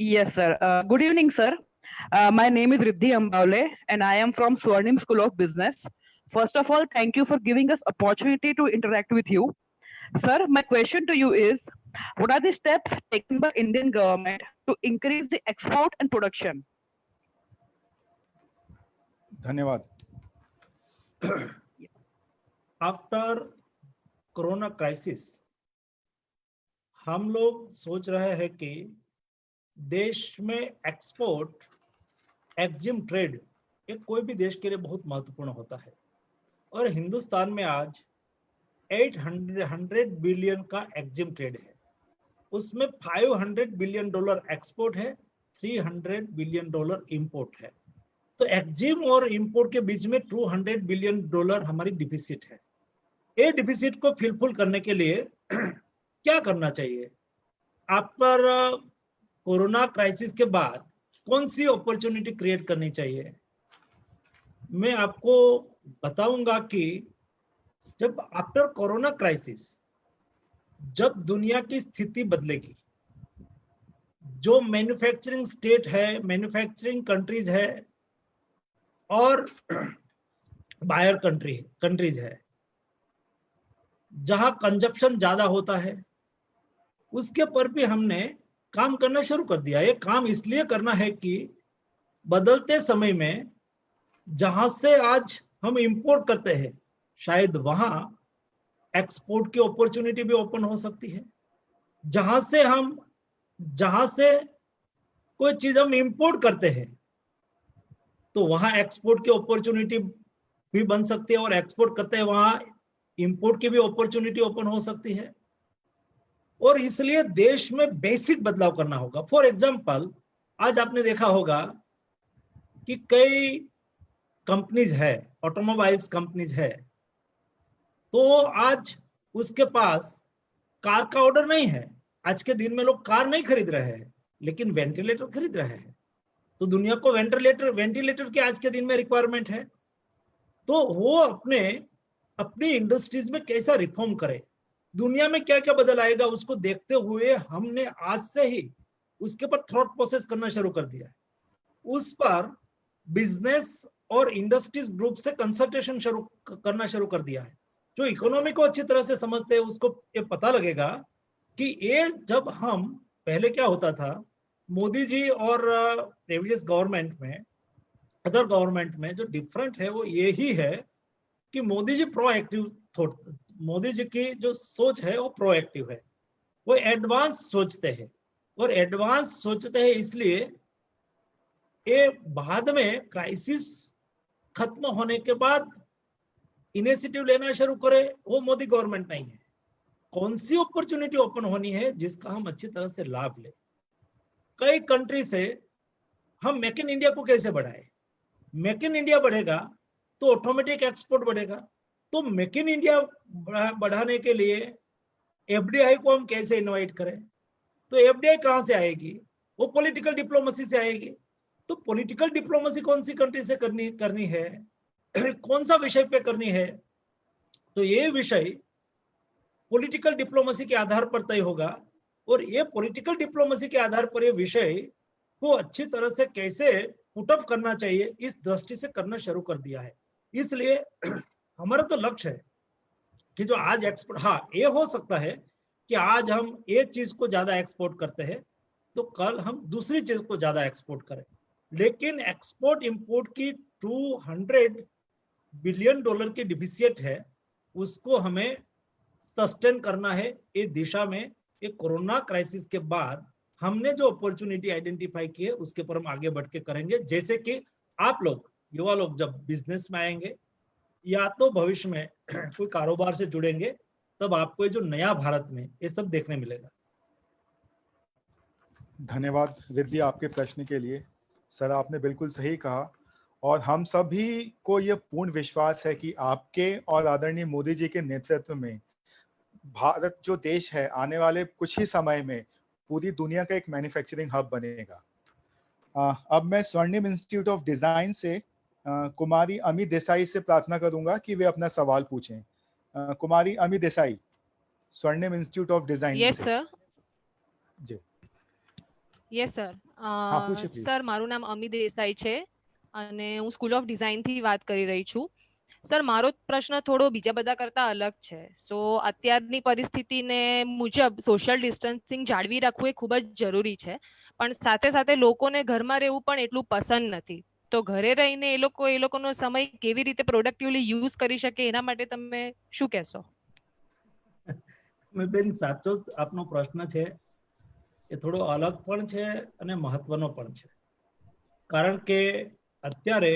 Yes, sir. Good evening, sir. My name is Riddhi Ambawale and I am from Swarnim School of Business. First of all, thank you for giving us opportunity to interact with you. Sir, my question to you is, what are the steps taken by Indian government to increase the export and production? धन्यवाद. आफ्टर कोरोना क्राइसिस हम लोग सोच रहे हैं कि देश में एक्सपोर्ट, एक्जिम ट्रेड, ये कोई भी देश के लिए बहुत महत्वपूर्ण होता है. और हिंदुस्तान में आज 800 बिलियन का एक्जिम ट्रेड है. उसमें $500 बिलियन एक्सपोर्ट है, $300 बिलियन इंपोर्ट है. तो एक्जिम और इंपोर्ट के बीच में $200 बिलियन हमारी डिफिसिट है. ये डिफिसिट को फिलफुल करने के लिए क्या करना चाहिए? आफ्टर कोरोना क्राइसिस के बाद कौन सी अपॉर्चुनिटी क्रिएट करनी चाहिए? मैं आपको बताऊंगा कि जब आफ्टर कोरोना क्राइसिस, जब दुनिया की स्थिति बदलेगी, जो मैन्युफैक्चरिंग स्टेट है, मैन्युफैक्चरिंग कंट्रीज है और बायर कंट्रीज है, जहां कंजप्शन ज्यादा होता है, उसके पर भी हमने काम करना शुरू कर दिया. ये काम इसलिए करना है कि बदलते समय में जहां से आज हम इंपोर्ट करते हैं, शायद वहां एक्सपोर्ट की अपॉर्चुनिटी भी ओपन हो सकती है. जहां से कोई चीज हम इंपोर्ट करते हैं तो वहां एक्सपोर्ट की अपॉर्चुनिटी भी बन सकती है, और एक्सपोर्ट करते हैं वहां इंपोर्ट की भी अपॉर्चुनिटी ओपन हो सकती है. और इसलिए देश में बेसिक बदलाव करना होगा. फॉर एग्जांपल, आज आपने देखा होगा कि कई कंपनीज है, ऑटोमोबाइल्स कंपनीज है, तो आज उसके पास कार का ऑर्डर नहीं है. आज के दिन में लोग कार नहीं खरीद रहे हैं, लेकिन वेंटिलेटर खरीद रहे हैं। तो दुनिया को वेंटिलेटर की आज के दिन में रिक्वायरमेंट है, तो वो अपनी इंडस्ट्रीज में कैसा रिफॉर्म करे, दुनिया में क्या क्या बदल आएगा, उसको देखते हुए हमने आज से ही उसके पर थॉट प्रोसेस करना शुरू कर दिया है। उस पर बिजनेस और इंडस्ट्रीज ग्रुप से कंसल्टेशन करना शुरू कर दिया है। जो इकोनॉमी को अच्छी तरह से समझते हैं उसको ये पता लगेगा कि ये जब हम पहले क्या होता था, मोदी जी और प्रीवियस गवर्नमेंट में, अदर गवर्नमेंट में जो डिफरेंट है वो यही है कि मोदी जी प्रोएक्टिव थॉट, मोदी जी की जो सोच है वो प्रोएक्टिव है, वो एडवांस सोचते हैं। और एडवांस सोचते हैं इसलिए ये बाद में क्राइसिस खत्म होने के बाद इनिशिएटिव लेना शुरू करे, वो मोदी गवर्नमेंट नहीं है। कौन सी अपॉर्चुनिटी ओपन होनी है जिसका हम अच्छी तरह से लाभ ले। कई कंट्री से हम मेक इन इंडिया को कैसे बढ़ाए, मेक इन इंडिया बढ़ेगा तो ऑटोमेटिक एक्सपोर्ट बढ़ेगा। तो मेक इन इंडिया बढ़ाने के लिए एफडीआई को हम कैसे इनवाइट करें, तो एफडीआई कहां से आएगी, वो पॉलिटिकल डिप्लोमेसी से आएगी। तो पॉलिटिकल डिप्लोमेसी कौन सी कंट्री से करनी है, कौन सा विषय पे करनी है, तो ये विषय पॉलिटिकल डिप्लोमेसी के आधार पर तय होगा। और ये पॉलिटिकल डिप्लोमेसी के आधार पर ये विषय को अच्छी तरह से कैसे पुटअप करना चाहिए, इस दृष्टि से करना शुरू कर दिया है। इसलिए हमारा तो लक्ष्य है कि जो आज एक्सपोर्ट, हाँ ये हो सकता है कि आज हम एक चीज को ज्यादा एक्सपोर्ट करते हैं तो कल हम दूसरी चीज को ज्यादा एक्सपोर्ट करें, लेकिन एक्सपोर्ट इंपोर्ट की $200 बिलियन की डिफिसिट है, उसको हमें सस्टेन करना है। इस दिशा में एक कोरोना क्राइसिस के बाद हमने जो अपॉर्चुनिटी आइडेंटिफाई की है उसके पर हम आगे बढ़ के करेंगे। जैसे कि आप लोग युवा लोग जब बिजनेस में आएंगे या तो भविष्य में कोई कारोबार से जुड़ेंगे, तब आपको ये जो नया भारत में ये सब देखने मिलेगा। धन्यवाद रिद्धि आपके प्रश्न के लिए। सर आपने बिल्कुल सही कहा और हम सभी को ये पूर्ण विश्वास है कि आपके और आदरणीय मोदी जी के नेतृत्व में भारत जो देश है आने वाले कुछ ही समय में पूरी दुनिया का एक मैन्युफैक्चरिंग हब बनेगा। अब मैं स्वर्णिम इंस्टीट्यूट ऑफ डिजाइन से कुमारी अमी देसाई से प्रार्थना करूंगा कि वे अपना सवाल पूछें। कुमारी Ami Desai, Swarnim institute of design. Yes sir. जी યસ સર પૂછે please. સર મારું નામ અમી દેસાઈ છે અને હું સ્કૂલ ઓફ ડિઝાઇન થી વાત કરી રહી છું. સર મારો પ્રશ્ન થોડો બીજા બધા કરતા અલગ છે. સો અત્યારની પરિસ્થિતિને મુજબ સોશિયલ ડિસ્ટન્સિંગ જાળવી રાખવું એ ખૂબ જ જરૂરી છે, પણ સાથે સાથે લોકોને ઘરમાં રહેવું પણ એટલું પસંદ નથી. તો ઘરે રહીને એ લોકોનો સમય કેવી રીતે પ્રોડક્ટિવલી યુઝ કરી શકે એના માટે તમે શું કહેશો? બેન સાચો આપનો પ્રશ્ન છે, એ થોડો અલગ પણ છે અને મહત્વનો પણ છે. કારણ કે અત્યારે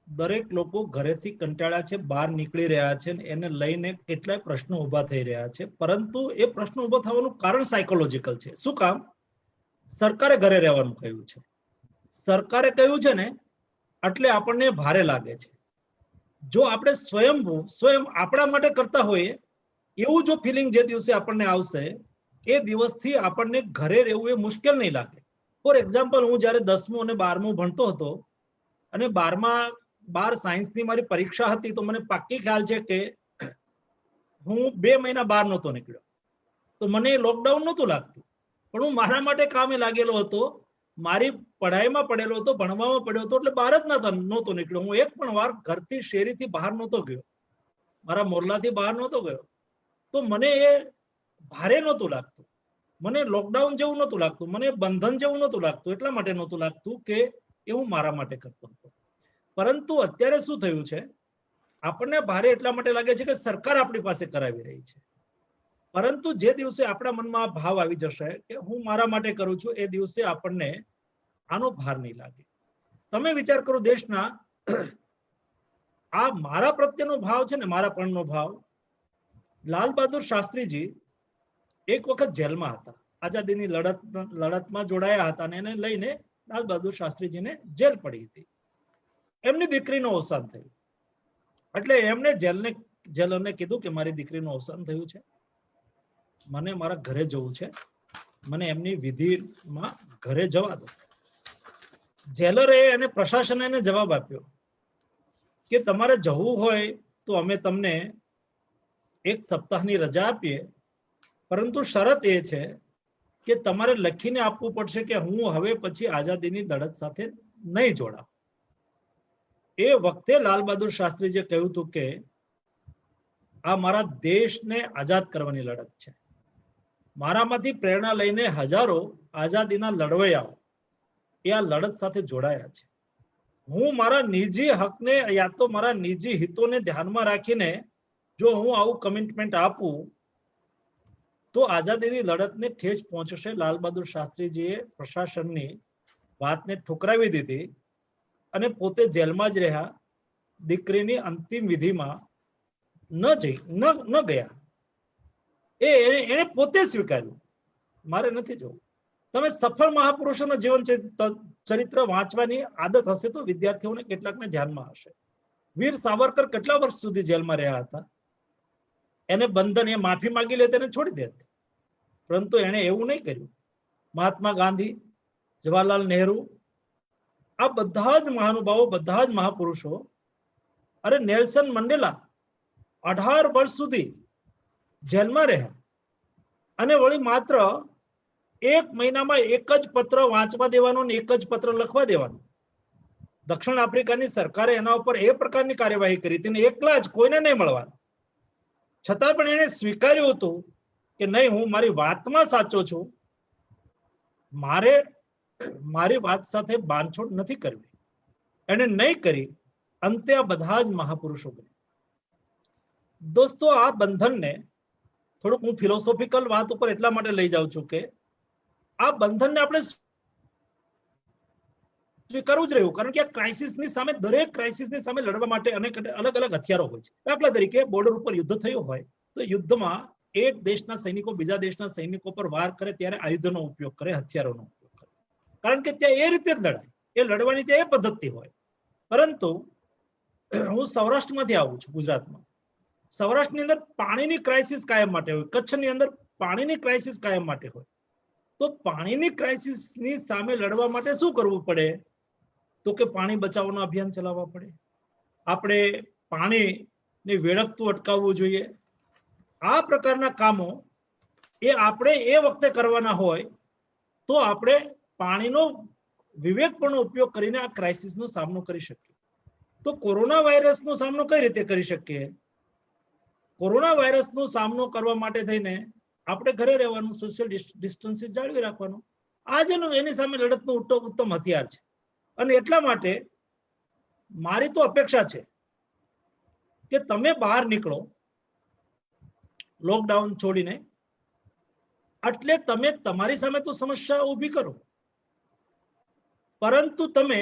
દરેક લોકો ઘરેથી કંટાળ્યા છે, બહાર નીકળી રહ્યા છે, એને લઈને કેટલાય પ્રશ્નો ઊભા થઈ રહ્યા છે. પરંતુ એ પ્રશ્નો ઊભો થવાનું કારણ સાયકોલોજીકલ છે. શું કામ? સરકારે ઘરે રહેવાનું કહ્યું છે. સરકારે કહ્યું છે ને એટલે આપણને ભારે લાગે છે. જો આપણે સ્વયં આપણા માટે કરતા હોઈએ એવું જો ફિલિંગ જે દિવસે આપણને આવશે એ દિવસથી આપણને ઘરે રહેવું એ મુશ્કેલ નહીં લાગે. ફોર એક્ઝામ્પલ, હું જ્યારે 10મું અને 12મું ભણતો હતો અને 12 સાયન્સની મારી પરીક્ષા હતી તો મને પાક્કી ખ્યાલ છે કે હું 2 મહિના બહાર નહોતો નીકળ્યો. તો મને લોકડાઉન નહોતું લાગતું, પણ હું મારા માટે કામે લાગેલો હતો, મારી પઢાઈમાં પડેલો હતો, ભણવામાં પડ્યો હતો, એટલે બહાર જ નહોતો નીકળ્યો. હું એક પણ વાર ઘરથી શેરીથી બહાર નહોતો ગયો, મારા મોરલાથી બહાર નહોતો ગયો. તો મને એ ભારે નહોતું લાગતું, મને લોકડાઉન જેવું નહોતું લાગતું, મને બંધન જેવું નહોતું લાગતું. એટલા માટે નહોતું લાગતું કે એ હું મારા માટે કરતો હતો. પરંતુ અત્યારે શું થયું છે, આપણને ભારે એટલા માટે લાગે છે કે સરકાર આપણી પાસે કરાવી રહી છે. પરંતુ જે દિવસે આપણા મનમાં આ ભાવ આવી જશે કે હું મારા માટે કરું છું, એ દિવસે આપણને આનો ભાર નહીં લાગે. તમે વિચાર કરો, દેશના આ મારા પ્રત્યેનો ભાવ છે ને, મારા પણનો ભાવ. લાલ બહાદુર શાસ્ત્રીજી એક વખત જેલમાં હતા, આઝાદીની લડતમાં જોડાયા હતા અને એને લઈને લાલ બહાદુર શાસ્ત્રીજીને જેલ પડી હતી. એમની દીકરીનું અવસાન થયું એટલે એમણે જેલરને કીધું કે મારી દીકરીનું અવસાન થયું છે, મને મારા ઘરે જવું છે, મને એમની વિધિમાં ઘરે જવા દો. જેલરે અને પ્રશાસને એને જવાબ આપ્યો કે તમારે જવું હોય તો અમે તમને 1 સપ્તાહની રજા આપીએ, પરંતુ શરત એ છે કે તમારે લખીને આપવું પડશે કે હું હવે પછી આઝાદીની લડત સાથે નહીં જોડાઉં. એ વખતે લાલ બહાદુર શાસ્ત્રીજીએ કહ્યું હતું કે આ મારા દેશને આઝાદ કરવાની લડત છે. મારામાંથી પ્રેરણા લઈને હજારો આઝાદીના લડવૈયાઓ એ આ લડત સાથે જોડાયા છે. હું મારા નિજી હકને યા તો મારા નિજી હિતોને ધ્યાનમાં રાખીને જો હું આવું કમિટમેન્ટ આપું તો આઝાદીની લડતને ઠેસ પહોંચશે. લાલ બહાદુર શાસ્ત્રીજીએ પ્રશાસનની વાતને ઠુકરાવી દીધી અને પોતે જેલમાં જ રહ્યા. દીકરીની અંતિમ વિધિમાં ન ગયા. એને પોતે સ્વીકાર્યું, મારે નથી જવું. તમે સફળ મહાપુરુષોના જીવન ચરિત્ર વાંચવાની આદત હશે તો વિદ્યાર્થીઓને કેટલાકને ધ્યાનમાં હશે. વીર સાવરકર કેટલા વર્ષ સુધી જેલમાં રહ્યા હતા. એને બંધન, એ માફી માંગી લે તેને છોડી દે, પરંતુ એને એવું નહીં કર્યું. મહાત્મા ગાંધી, જવાહરલાલ નહેરુ, આ બધા જ મહાનુભાવો, બધા જ મહાપુરુષો, અરે નેલ્સન મંડેલા 18 વર્ષ સુધી જેલમાં રહ્યા અને વળી માત્ર 1 મહિનામાં એક જ પત્ર વાંચવા દેવાનો ને એક જ પત્ર લખવા દેવાનો. દક્ષિણ આફ્રિકાની સરકારે એના ઉપર એ પ્રકારની કાર્યવાહી કરી હતી ને એકલા જ, કોઈને નહીં મળવાનું. છતાં પણ એને સ્વીકાર્યું હતું કે નહીં, હું મારી વાતમાં સાચો છું, મારે મારી વાત સાથે બાંધછોડ નથી કરવી. એને નહીં કરી. અંતે આ બધા જ મહાપુરુષો બન્યા. દોસ્તો, આ બંધનને થોડુંક હું ફિલોસોફિકલ વાત ઉપર એટલા માટે લઈ જાઉં છું કે આ બંધનને આપણે સ્વીકારવું જ રહ્યું, કારણ કે આ ક્રાઇસિસની સામે, દરેક ક્રાઇસિસની સામે લડવા માટે અનેક અલગ અલગ હથિયારો હોય છે. દાખલા તરીકે બોર્ડર ઉપર યુદ્ધ થયું હોય તો યુદ્ધમાં એક દેશના સૈનિકો બીજા દેશના સૈનિકો પર વાર કરે ત્યારે આયુધોનો ઉપયોગ કરે, હથિયારોનો ઉપયોગ કરે, કારણ કે ત્યાં એ રીતે જ લડાય, એ લડવાની ત્યાં એ પદ્ધતિ હોય. પરંતુ હું સૌરાષ્ટ્રમાંથી આવું છું, ગુજરાતમાં. સૌરાષ્ટ્રની અંદર પાણીની ક્રાઇસિસ કાયમ માટે હોય, કચ્છની અંદર પાણીની ક્રાઇસિસ કાયમ માટે હોય. તો પાણીની ક્રાઇસિસની સામે લડવા માટે શું કરવું પડે? તો કે પાણી બચાવવાનું અભિયાન ચલાવવા પડે. આપણે પાણીને વેળકતું અટકાવવું જોઈએ. આ પ્રકારના કામો એ આપણે એ વખતે કરવાના હોય તો આપણે પાણીનો વિવેકપૂર્ણ ઉપયોગ કરીને આ ક્રાઇસિસનો સામનો કરી શકીએ. તો કોરોના વાયરસનો સામનો કઈ રીતે કરી શકીએ? કોરોના વાયરસનો સામનો કરવા માટે થઈને આપણે ઘરે રહેવાનું, સોશિયલ ડિસ્ટન્સિસ જાળવી રાખવાનું. આ જ એની સામે લડતનું ઉત્તમ હથિયાર છે. અને એટલા માટે મારી તો અપેક્ષા છે કે તમે બહાર નીકળો લોકડાઉન છોડીને, એટલે તમે તમારી સામે તો સમસ્યા ઊભી કરો, પરંતુ તમે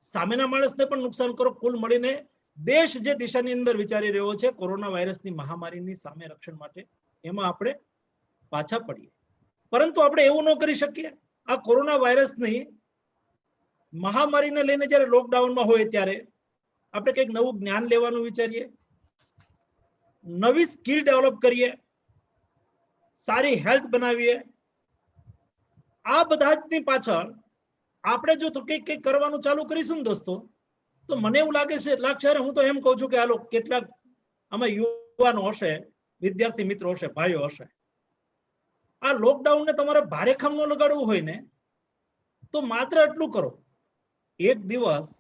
સામેના માણસને પણ નુકસાન કરો. કુલ મળીને દેશ જે દિશાની અંદર વિચારી રહ્યો છે કોરોના વાયરસની મહામારીની સામે રક્ષણ માટે, એમાં આપણે પાછા પડીએ. પરંતુ આપણે એવું ન કરી શકીએ. આ કોરોના વાયરસની મહામારીને લઈને જ્યારે લોકડાઉનમાં હોય ત્યારે આપણે કંઈક નવું જ્ઞાન લેવાનું વિચારીએ, નવી સ્કિલ ડેવલપ કરીએ, સારી હેલ્થ બનાવીએ. આ બધા જની પાછળ આપણે જો તો કંઈક કરવાનું ચાલુ કરીશું ને દોસ્તો, તો મને એવું લાગશે, હું તો એમ કહું છું કે આ લોકો કેટલાક આમાં યુવાનો હશે, વિદ્યાર્થી મિત્રો હશે, ભાઈઓ હશે, આ લોકડાઉનને તમારે ભારેખમ ન લગાડવું હોય ને તો માત્ર એટલું કરો, એક દિવસ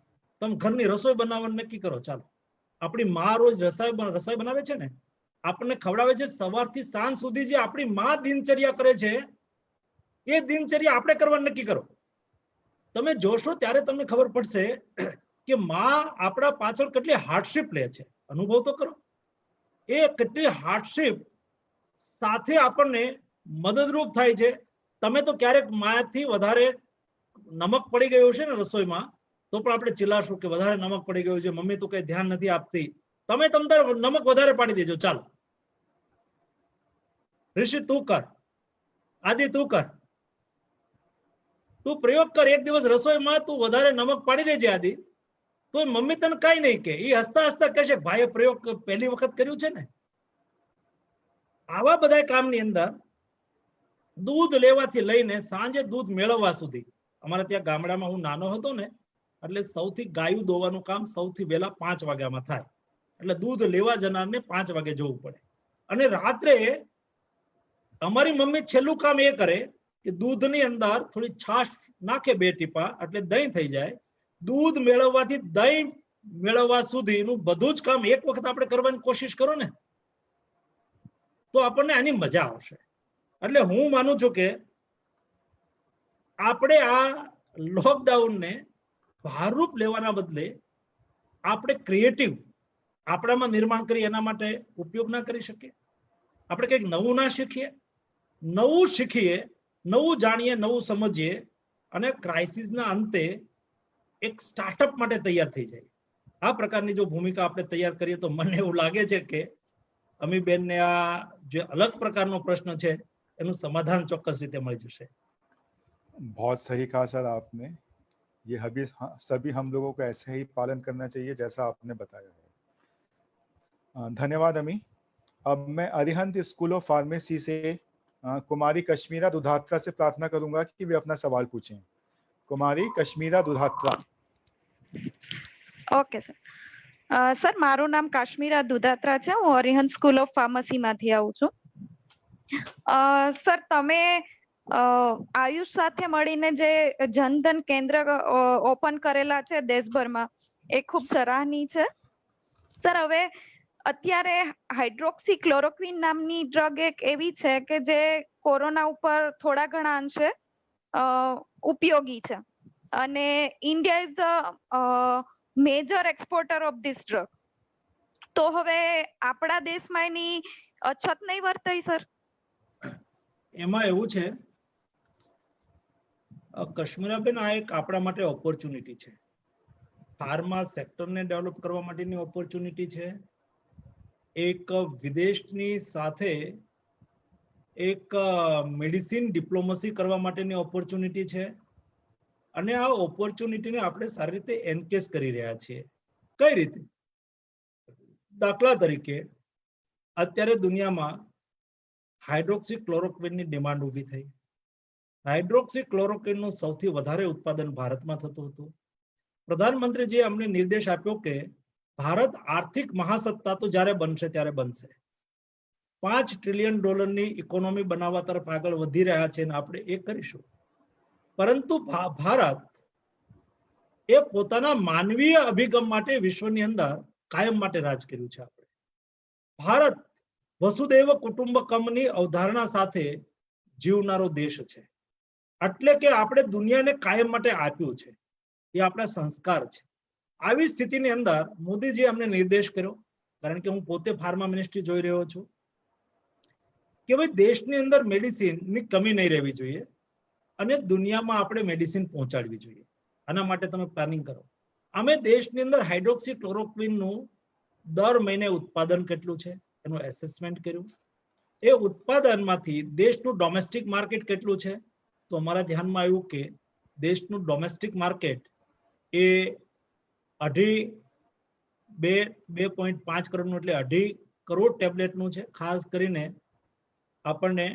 તમે ઘરની રસોઈ બનાવવાનું નક્કી કરો. ચાલો, આપણી માં રોજ રસોઈ બનાવે છે ને, આપણને ખવડાવે છે, સવારથી સાંજ સુધી જે આપણી માં દિનચર્યા કરે છે એ દિનચર્યા આપણે કરવાનું નક્કી કરો. તમે જોશો ત્યારે તમને ખબર પડશે કે માં આપણા પાછળ કેટલી હાર્ડશીપ લે છે. અનુભવ તો કરો, એ કેટલી હાર્ડશીપ સાથે આપણને મદદરૂપ થાય છે. તમે તો ક્યારેક માથી વધારે નમક પડી ગયું છે ને રસોઈમાં તો પણ આપણે ચિલ્લાશું કે વધારે નમક પડી ગયું છે, મમ્મી તો કઈ ધ્યાન નથી આપતી. તમે નમક વધારે પાડી દેજો. ચાલો ઋષિ તું કર, આદિ તું કર, તું પ્રયોગ કર. એક દિવસ રસોઈમાં તું વધારે નમક પાડી દેજે આદિ, તો મમ્મી તને કઈ નહીં કે, એ હસતા હસતા કહેશે ભાઈએ પ્રયોગ પહેલી વખત કર્યું છે ને. આવા બધા કામની અંદર દૂધ લેવાથી લઈને સાંજે દૂધ મેળવવા સુધી, અમારે ત્યાં ગામડામાં હું નાનો હતો ને એટલે સૌથી ગાયું દોવાનું કામ સૌથી વહેલા 5 વાગ્યામાં થાય, એટલે દૂધ લેવા જનારને 5 વાગે જવું પડે. અને રાત્રે અમારી મમ્મી છેલ્લું કામ એ કરે કે દૂધની અંદર થોડી છાશ નાખે 2 ટીપા, એટલે દહીં થઈ જાય. દૂધ મેળવવાથી દહીં મેળવવા સુધીનું બધું જ કામ એક વખત આપણે કરવાની કોશિશ કરો ને તો આપણને આની મજા આવશે. એટલે હું માનું છું કે આપણે આ લોકડાઉનને ભારરૂપ લેવાના બદલે આપણે ક્રિએટિવ આપણામાં નિર્માણ કરી એના માટે ઉપયોગ ના કરી શકીએ? આપણે કંઈક નવું ના શીખીએ? નવું શીખીએ, નવું જાણીએ, નવું સમજીએ અને ક્રાઇસિસના અંતે એક સ્ટાર્ટઅપ માટે તૈયાર થઈ જાય. આ પ્રકારની જો ભૂમિકા આપણે તૈયાર કરીએ તો મને એવું લાગે છે કે અમીબેનને આ જે અલગ પ્રકારનો પ્રશ્ન છે એનું સમાધાન ચોક્કસ રીતે મળી જશે. बहुत सही कहा सर आपने. ये सभी हम लोगों को ऐसे ही पालन करना चाहिए जैसा आपने बताया है. धन्यवाद अमी. अब मैं अरिहंत स्कूल ऑफ फार्मेसी से कुमारी कश्मीरा दुधात्रा से प्रार्थना करूंगा कि वे अपना सवाल पूछें. Kumari Kashmira Dudhatra. Okay sir. Sir મારું નામ કાશ્મીરા દુધાત્રા છે. હું અરિહંત સ્કૂલ ઓફ ફાર્મસી માંથી આવું છું. સર તમે આયુષ સાથે મળીને જે જનધન કેન્દ્ર ઓપન કરેલા છે દેશભરમાં એ ખૂબ સરાહનીય છે. સર હવે અત્યારે હાઇડ્રોક્સી ક્લોરોક્વિન નામની ડ્રગ એક એવી છે કે જે કોરોના ઉપર થોડા ઘણા અંશે ઉપયોગી છે અને India is the major exporter of this drug. તો હવે આપણા દેશમાં એની અછત નહીં વર્તાય સર? એમાં એવું છે કશ્મીરાબેન, આ એક આપણા માટે ઓપોર્ચ્યુનિટી છે. ફાર્મા સેક્ટરને ડેવલપ કરવા માટેની ઓપોર્ચ્યુનિટી છે. એક વિદેશની સાથે એક મેડિસિન ડિપ્લોમસી કરવા માટેની ઓપોર્ચ્યુનિટી છે અને આ ઓપોર્ચ્યુનિટીને આપણે સારી રીતે એન્કેજ કરી રહ્યા છીએ. કઈ રીતે? દાખલા તરીકે અત્યારે દુનિયામાં હાઇડ્રોક્સી ક્લોરોક્વિનની ડિમાન્ડ ઊભી થઈ. હાઇડ્રોક્સી ક્લોરોક્વિનનું સૌથી વધારે ઉત્પાદન ભારતમાં થતું હતું. પ્રધાનમંત્રીજીએ અમને નિર્દેશ આપ્યો કે ભારત આર્થિક મહાસત્તા તો જ્યારે બનશે ત્યારે બનશે. $5 ટ્રિલિયન ઇકોનોમી બનાવવા તરફ આગળ વધી રહ્યા છે અને આપણે એ કરીશું. પરંતુ ભારત એ પોતાના માનવીય અભિગમ માટે વિશ્વની અંદર કાયમ માટે રાજ કર્યું છે. આપણે ભારત વસુદૈવ કુટુંબકમની અવધારણા સાથે જીવનારો દેશ છે. એટલે કે આપણે દુનિયાને કાયમ માટે આપ્યું છે. એ આપણા સંસ્કાર છે. આવી સ્થિતિની અંદર મોદીજી અમને નિર્દેશ કર્યો, કારણ કે હું પોતે ફાર્મા મિનિસ્ટ્રી જોઈ રહ્યો છું, કે ભાઈ દેશની અંદર મેડિસિનની કમી નહીં રહેવી જોઈએ અને દુનિયામાં આપણે મેડિસિન પહોંચાડવી જોઈએ. આના માટે તમે પ્લાનિંગ કરો. અમે દેશની અંદર હાઇડ્રોક્સી ક્લોરોક્વિનનું દર મહિને ઉત્પાદન કેટલું છે એનું એસેસમેન્ટ કર્યું. એ ઉત્પાદનમાંથી દેશનું ડોમેસ્ટિક માર્કેટ કેટલું છે તો અમારા ધ્યાનમાં આવ્યું કે દેશનું ડોમેસ્ટિક માર્કેટ એ 2.5 કરોડનું એટલે 2.5 કરોડ ટેબ્લેટનું છે. ખાસ કરીને આપણને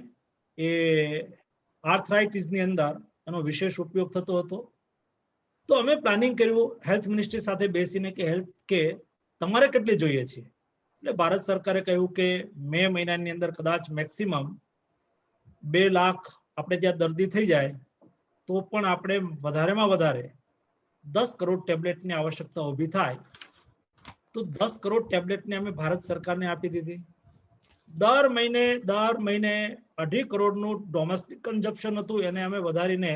એ આર્થરાઇટિસની અંદર એનો વિશેષ ઉપયોગ થતો હતો. તો અમે પ્લાનિંગ કર્યું હેલ્થ મિનિસ્ટ્રી સાથે બેસીને કે હેલ્થ કે તમારે કેટલી જોઈએ છે. એટલે ભારત સરકારે કહ્યું કે મે મહિનાની અંદર કદાચ મેક્સિમમ 2 લાખ આપણે ત્યાં દર્દી થઈ જાય તો પણ આપણે વધારેમાં વધારે 10 કરોડ ટેબ્લેટની આવશ્યકતા ઊભી થાય. તો 10 કરોડ ટેબ્લેટને અમે ભારત સરકારને આપી દીધી. દર મહિને 2.5 કરોડનું ડોમેસ્ટિક કન્ઝપ્શન હતું, એને અમે વધારીને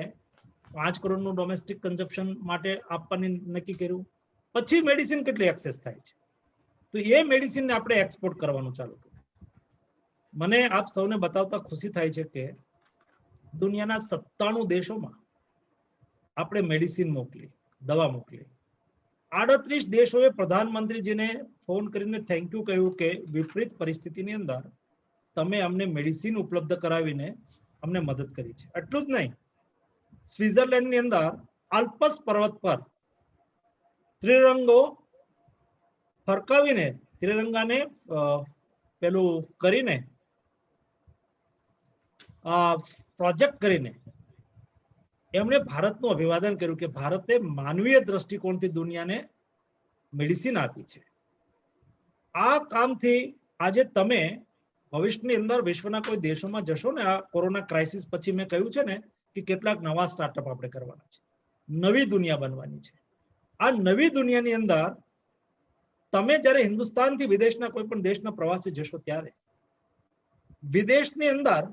5 કરોડનું ડોમેસ્ટિક કન્ઝપ્શન માટે આપવાની નક્કી કર્યું. પછી મેડિસિન કેટલી એક્સેસ થાય છે તો એ મેડિસિનને આપણે એક્સપોર્ટ કરવાનું ચાલુ કર્યું. મને આપ સૌને બતાવતા ખુશી થાય છે કે દુનિયાના 97 દેશોમાં આપણે મેડિસિન મોકલી, દવા મોકલી. 38 દેશોએ પ્રધાનમંત્રીજીને ફોન કરીને થેન્ક યુ કહ્યું કે વિપરીત પરિસ્થિતિની અંદર તમે અમને મેડિસિન ઉપલબ્ધ કરાવીને અમને મદદ કરી છે. એટલું જ નહીં, સ્વિટ્ઝરલેન્ડની અંદર આલ્પ્સ પર્વત પર ત્રિરંગો ફરકાવીને ત્રિરંગાને પેલું કરીને પ્રોજેક્ટ કરીને એમણે ભારતનું અભિવાદન કર્યું કે ભારતે માનવીય દ્રષ્ટિકોણથી દુનિયાને મેડિસિન આપી છે. આ કામથી આજે તમે ભવિષ્યની અંદર વિશ્વના કોઈ દેશોમાં જશો ને, આ કોરોના ક્રાઇસિસ પછી મેં કહ્યું છે ને કે કેટલાક નવા સ્ટાર્ટઅપ આપણે કરવાના છે, નવી દુનિયા બનવાની છે. આ નવી દુનિયાની અંદર તમે જ્યારે હિન્દુસ્તાનથી વિદેશના કોઈ પણ દેશના પ્રવાસે જશો ત્યારે વિદેશની અંદર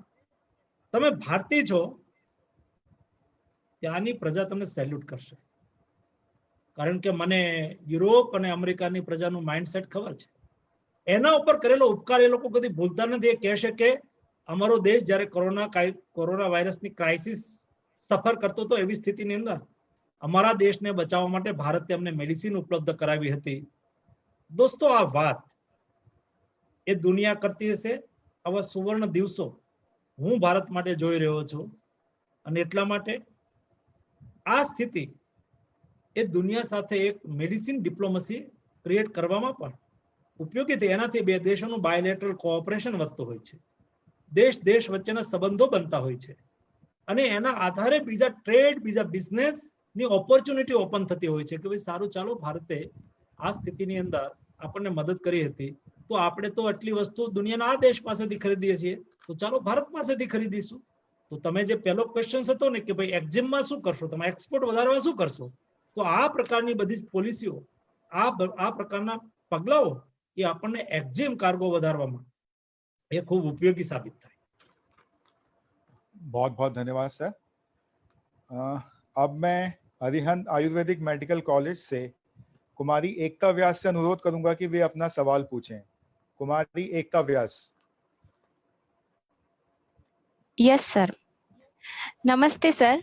તમે ભારતીય છો, ત્યાંની પ્રજા તમને સેલ્યુટ કરશે. કારણ કે મને યુરોપ અને અમેરિકાની પ્રજાનું માઇન્ડસેટ ખબર છે. એના ઉપર કરેલો ઉપકાર એ લોકો કદી ભૂલતા નથી. એ કહેશે કે અમારો દેશ જ્યારે કોરોના વાયરસની ક્રાઇસિસ સફર કરતો હતો, એવી સ્થિતિની અંદર અમારા દેશને બચાવવા માટે ભારતે અમને મેડિસિન ઉપલબ્ધ કરાવી હતી. દોસ્તો, આ વાત એ દુનિયા કરતી હશે. આવા સુવર્ણ દિવસો હું ભારત માટે જોઈ રહ્યો છું, અને એટલા માટે આ સ્થિતિ એ દુનિયા સાથે એક મેડિસિન ડિપ્લોમસી ક્રિએટ કરવામાં પણ ઉપયોગી થઈ. એનાથી બે દેશોનું બાયલેટરલ કોઓપરેશન વધતું હોય છે, દેશ વચ્ચેના સંબંધો બનતા હોય છે, અને એના આધારે બીજા ટ્રેડ, બીજા બિઝનેસની ઓપોર્ચ્યુનિટી ઓપન થતી હોય છે કે ભાઈ સારું, ચાલો ભારતે આ સ્થિતિની અંદર આપણને મદદ કરી હતી, તો આપણે તો આટલી વસ્તુ દુનિયાના આ દેશ પાસેથી ખરીદીએ છીએ, તો ચાલો ભારત પાસેથી ખરીદીશું. તો તમે જે પહેલો ક્વેશ્ચન હતો ને કે ભાઈ એક્ઝિમમાં શું કરશો, તમે એક્સપોર્ટ વધારવા શું કરશો, તો આ પ્રકારની બધી જ પોલિસીઓ, આ પ્રકારના પગલાઓ એ આપણને એક્ઝિમ કાર્ગો વધારવામાં એ ખૂબ ઉપયોગી સાબિત થાય. बहुत बहुत धन्यवाद सर. अब मैं अरिहंत आयुर्वेदिक मेडिकल कॉलेज से कुमारी एकता व्यास से अनुरोध करूंगा कि वे अपना सवाल पूछें. कुमारी एकता व्यास. Yes sir. नमस्ते सर.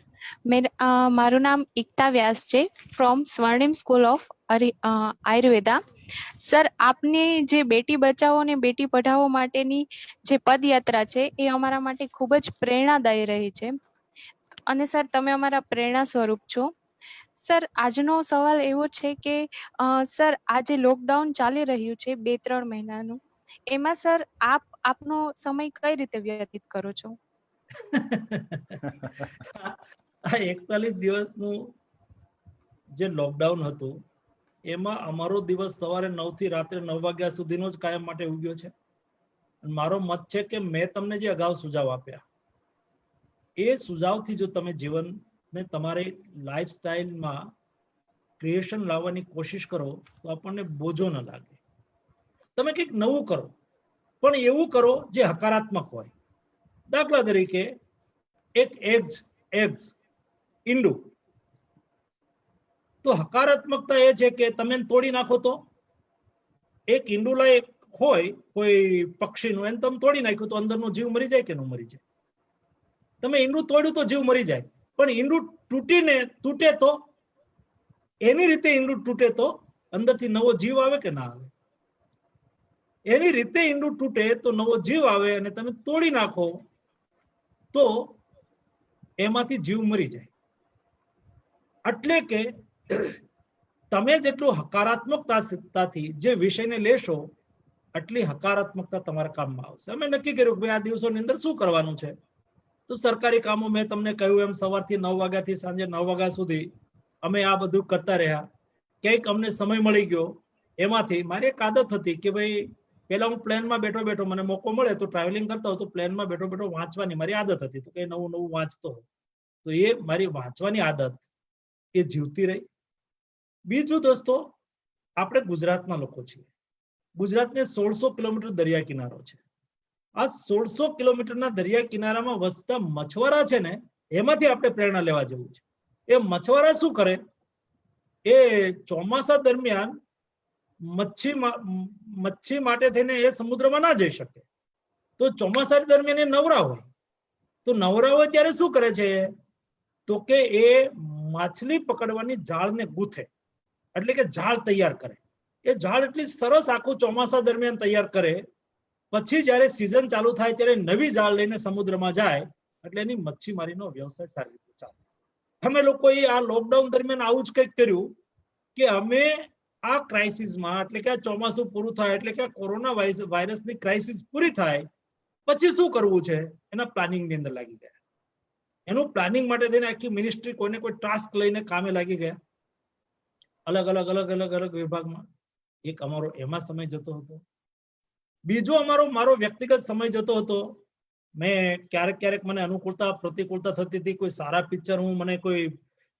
મારું નામ એકતા વ્યાસ છે, from Swarnim school of Ayurveda. Sir, આપની જે બેટી બચાવો અને બેટી પઢાઓ માટેની જે પદયાત્રા છે એ અમારા માટે ખૂબ જ પ્રેરણાદાયી રહી છે, અને સર તમે અમારા પ્રેરણા સ્વરૂપ છો. સર, આજનો સવાલ એવો છે કે સર આ જે લોકડાઉન ચાલી રહ્યું છે 2-3 મહિનાનું, એમાં સર આપનો સમય કઈ રીતે વ્યતીત કરો છો? આ 41 દિવસનું જે લોકડાઉન હતું એમાં અમારો દિવસ સવારે 9 થી રાત્રે 9 વાગ્યા સુધીનો જ કાયમ માટે ઉગ્યો છે. મારો મત છે કે મેં તમને જે અગાઉ સુઝાવ આપ્યા એ સુઝાવથી જો તમે જીવનને તમારી લાઈફસ્ટાઈલમાં ક્રિએશન લાવવાની કોશિશ કરો તો આપણને બોજો ન લાગે. તમે કંઈક નવું કરો, પણ એવું કરો જે હકારાત્મક હોય. દાખલા તરીકે એક એગ્સ ઈંડું, તો હકારાત્મકતા એ છે કે તમે તોડી નાખો તો એક ઈંડું હોય કોઈ પક્ષીનું, એને તમે તોડી નાખ્યું તો અંદરનો જીવ મરી જાય કે ન મરી જાય? તમે ઈંડું તોડ્યું તો જીવ મરી જાય, પણ ઈંડું તૂટે તો એની રીતે ઈંડું તૂટે તો અંદરથી નવો જીવ આવે કે ના આવે? એની રીતે ઈંડું તૂટે તો નવો જીવ આવે, અને તમે તોડી નાખો તો એમાંથી જીવ મરી જાય. એટલે કે તમે જેટલું હકારાત્મકતાથી જે વિષયને લેશો એટલી હકારાત્મકતા તમારા કામમાં આવશે. અમે નક્કી કર્યું કે ભાઈ આ દિવસોની અંદર શું કરવાનું છે, તો સરકારી કામો મેં તમને કહ્યું એમ સવારથી 9 વાગ્યાથી સાંજે 9 વાગ્યા સુધી અમે આ બધું કરતા રહ્યા. ક્યાંક અમને સમય મળી ગયો, એમાંથી મારી એક આદત હતી કે ભાઈ પહેલા હું પ્લેનમાં બેઠો મને મોકો મળે તો ટ્રાવેલિંગ કરતા હોય તો પ્લેનમાં બેઠો વાંચવાની મારી આદત હતી, તો કઈ નવું વાંચતો, તો એ મારી વાંચવાની આદત એ જીવતી રહી. બીજું દોસ્તો, આપણે ગુજરાતના લોકો છીએ. ગુજરાતને 1600 કિલોમીટર દરિયા કિનારો છે. આ 1600 કિલોમીટરના દરિયા કિનારામાં વસતા મછવારા છે ને, એમાંથી આપણે પ્રેરણા લેવા જેવું છે. એ મછવારા શું કરે, એ ચોમાસા દરમિયાન મચ્છી માટે થઈને એ સમુદ્રમાં ના જઈ શકે, તો ચોમાસા દરમિયાન એ નવરા હોય, તો નવરા હોય ત્યારે શું કરે છે, તો કે એ માછલી પકડવાની જાળને ગૂંથે, એટલે કે જાળ તૈયાર કરે. એ જાળ એટલી સરસ આખું ચોમાસા દરમિયાન તૈયાર કરે, પછી જ્યારે સિઝન ચાલુ થાય ત્યારે નવી જાળ લઈને સમુદ્રમાં જાય, એટલે એની મચ્છીમારીનો વ્યવસાય સારી રીતે ચાલે. અમે લોકોએ આ લોકડાઉન દરમિયાન આવું જ કંઈક કર્યું કે અમે આ ક્રાઇસિસમાં, એટલે કે આ ચોમાસું પૂરું થાય, એટલે કે આ કોરોના વાયરસની ક્રાઇસિસ પૂરી થાય પછી શું કરવું છે એના પ્લાનિંગ ની અંદર લાગી ગયા. એનું પ્લાનિંગ માટે થઈને આખી મિનિસ્ટ્રી કોઈને કોઈ ટાસ્ક લઈને કામે લાગી ગયા, અલગ અલગ અલગ અલગ અલગ વિભાગમાં. એક અમારો એમાં સમય જતો હતો. બીજો મારો વ્યક્તિગત સમય જતો હતો. મેં ક્યારેક મને અનુકૂળતા પ્રતિકૂળતા થતી હતી. કોઈ સારા પિક્ચર, મને કોઈ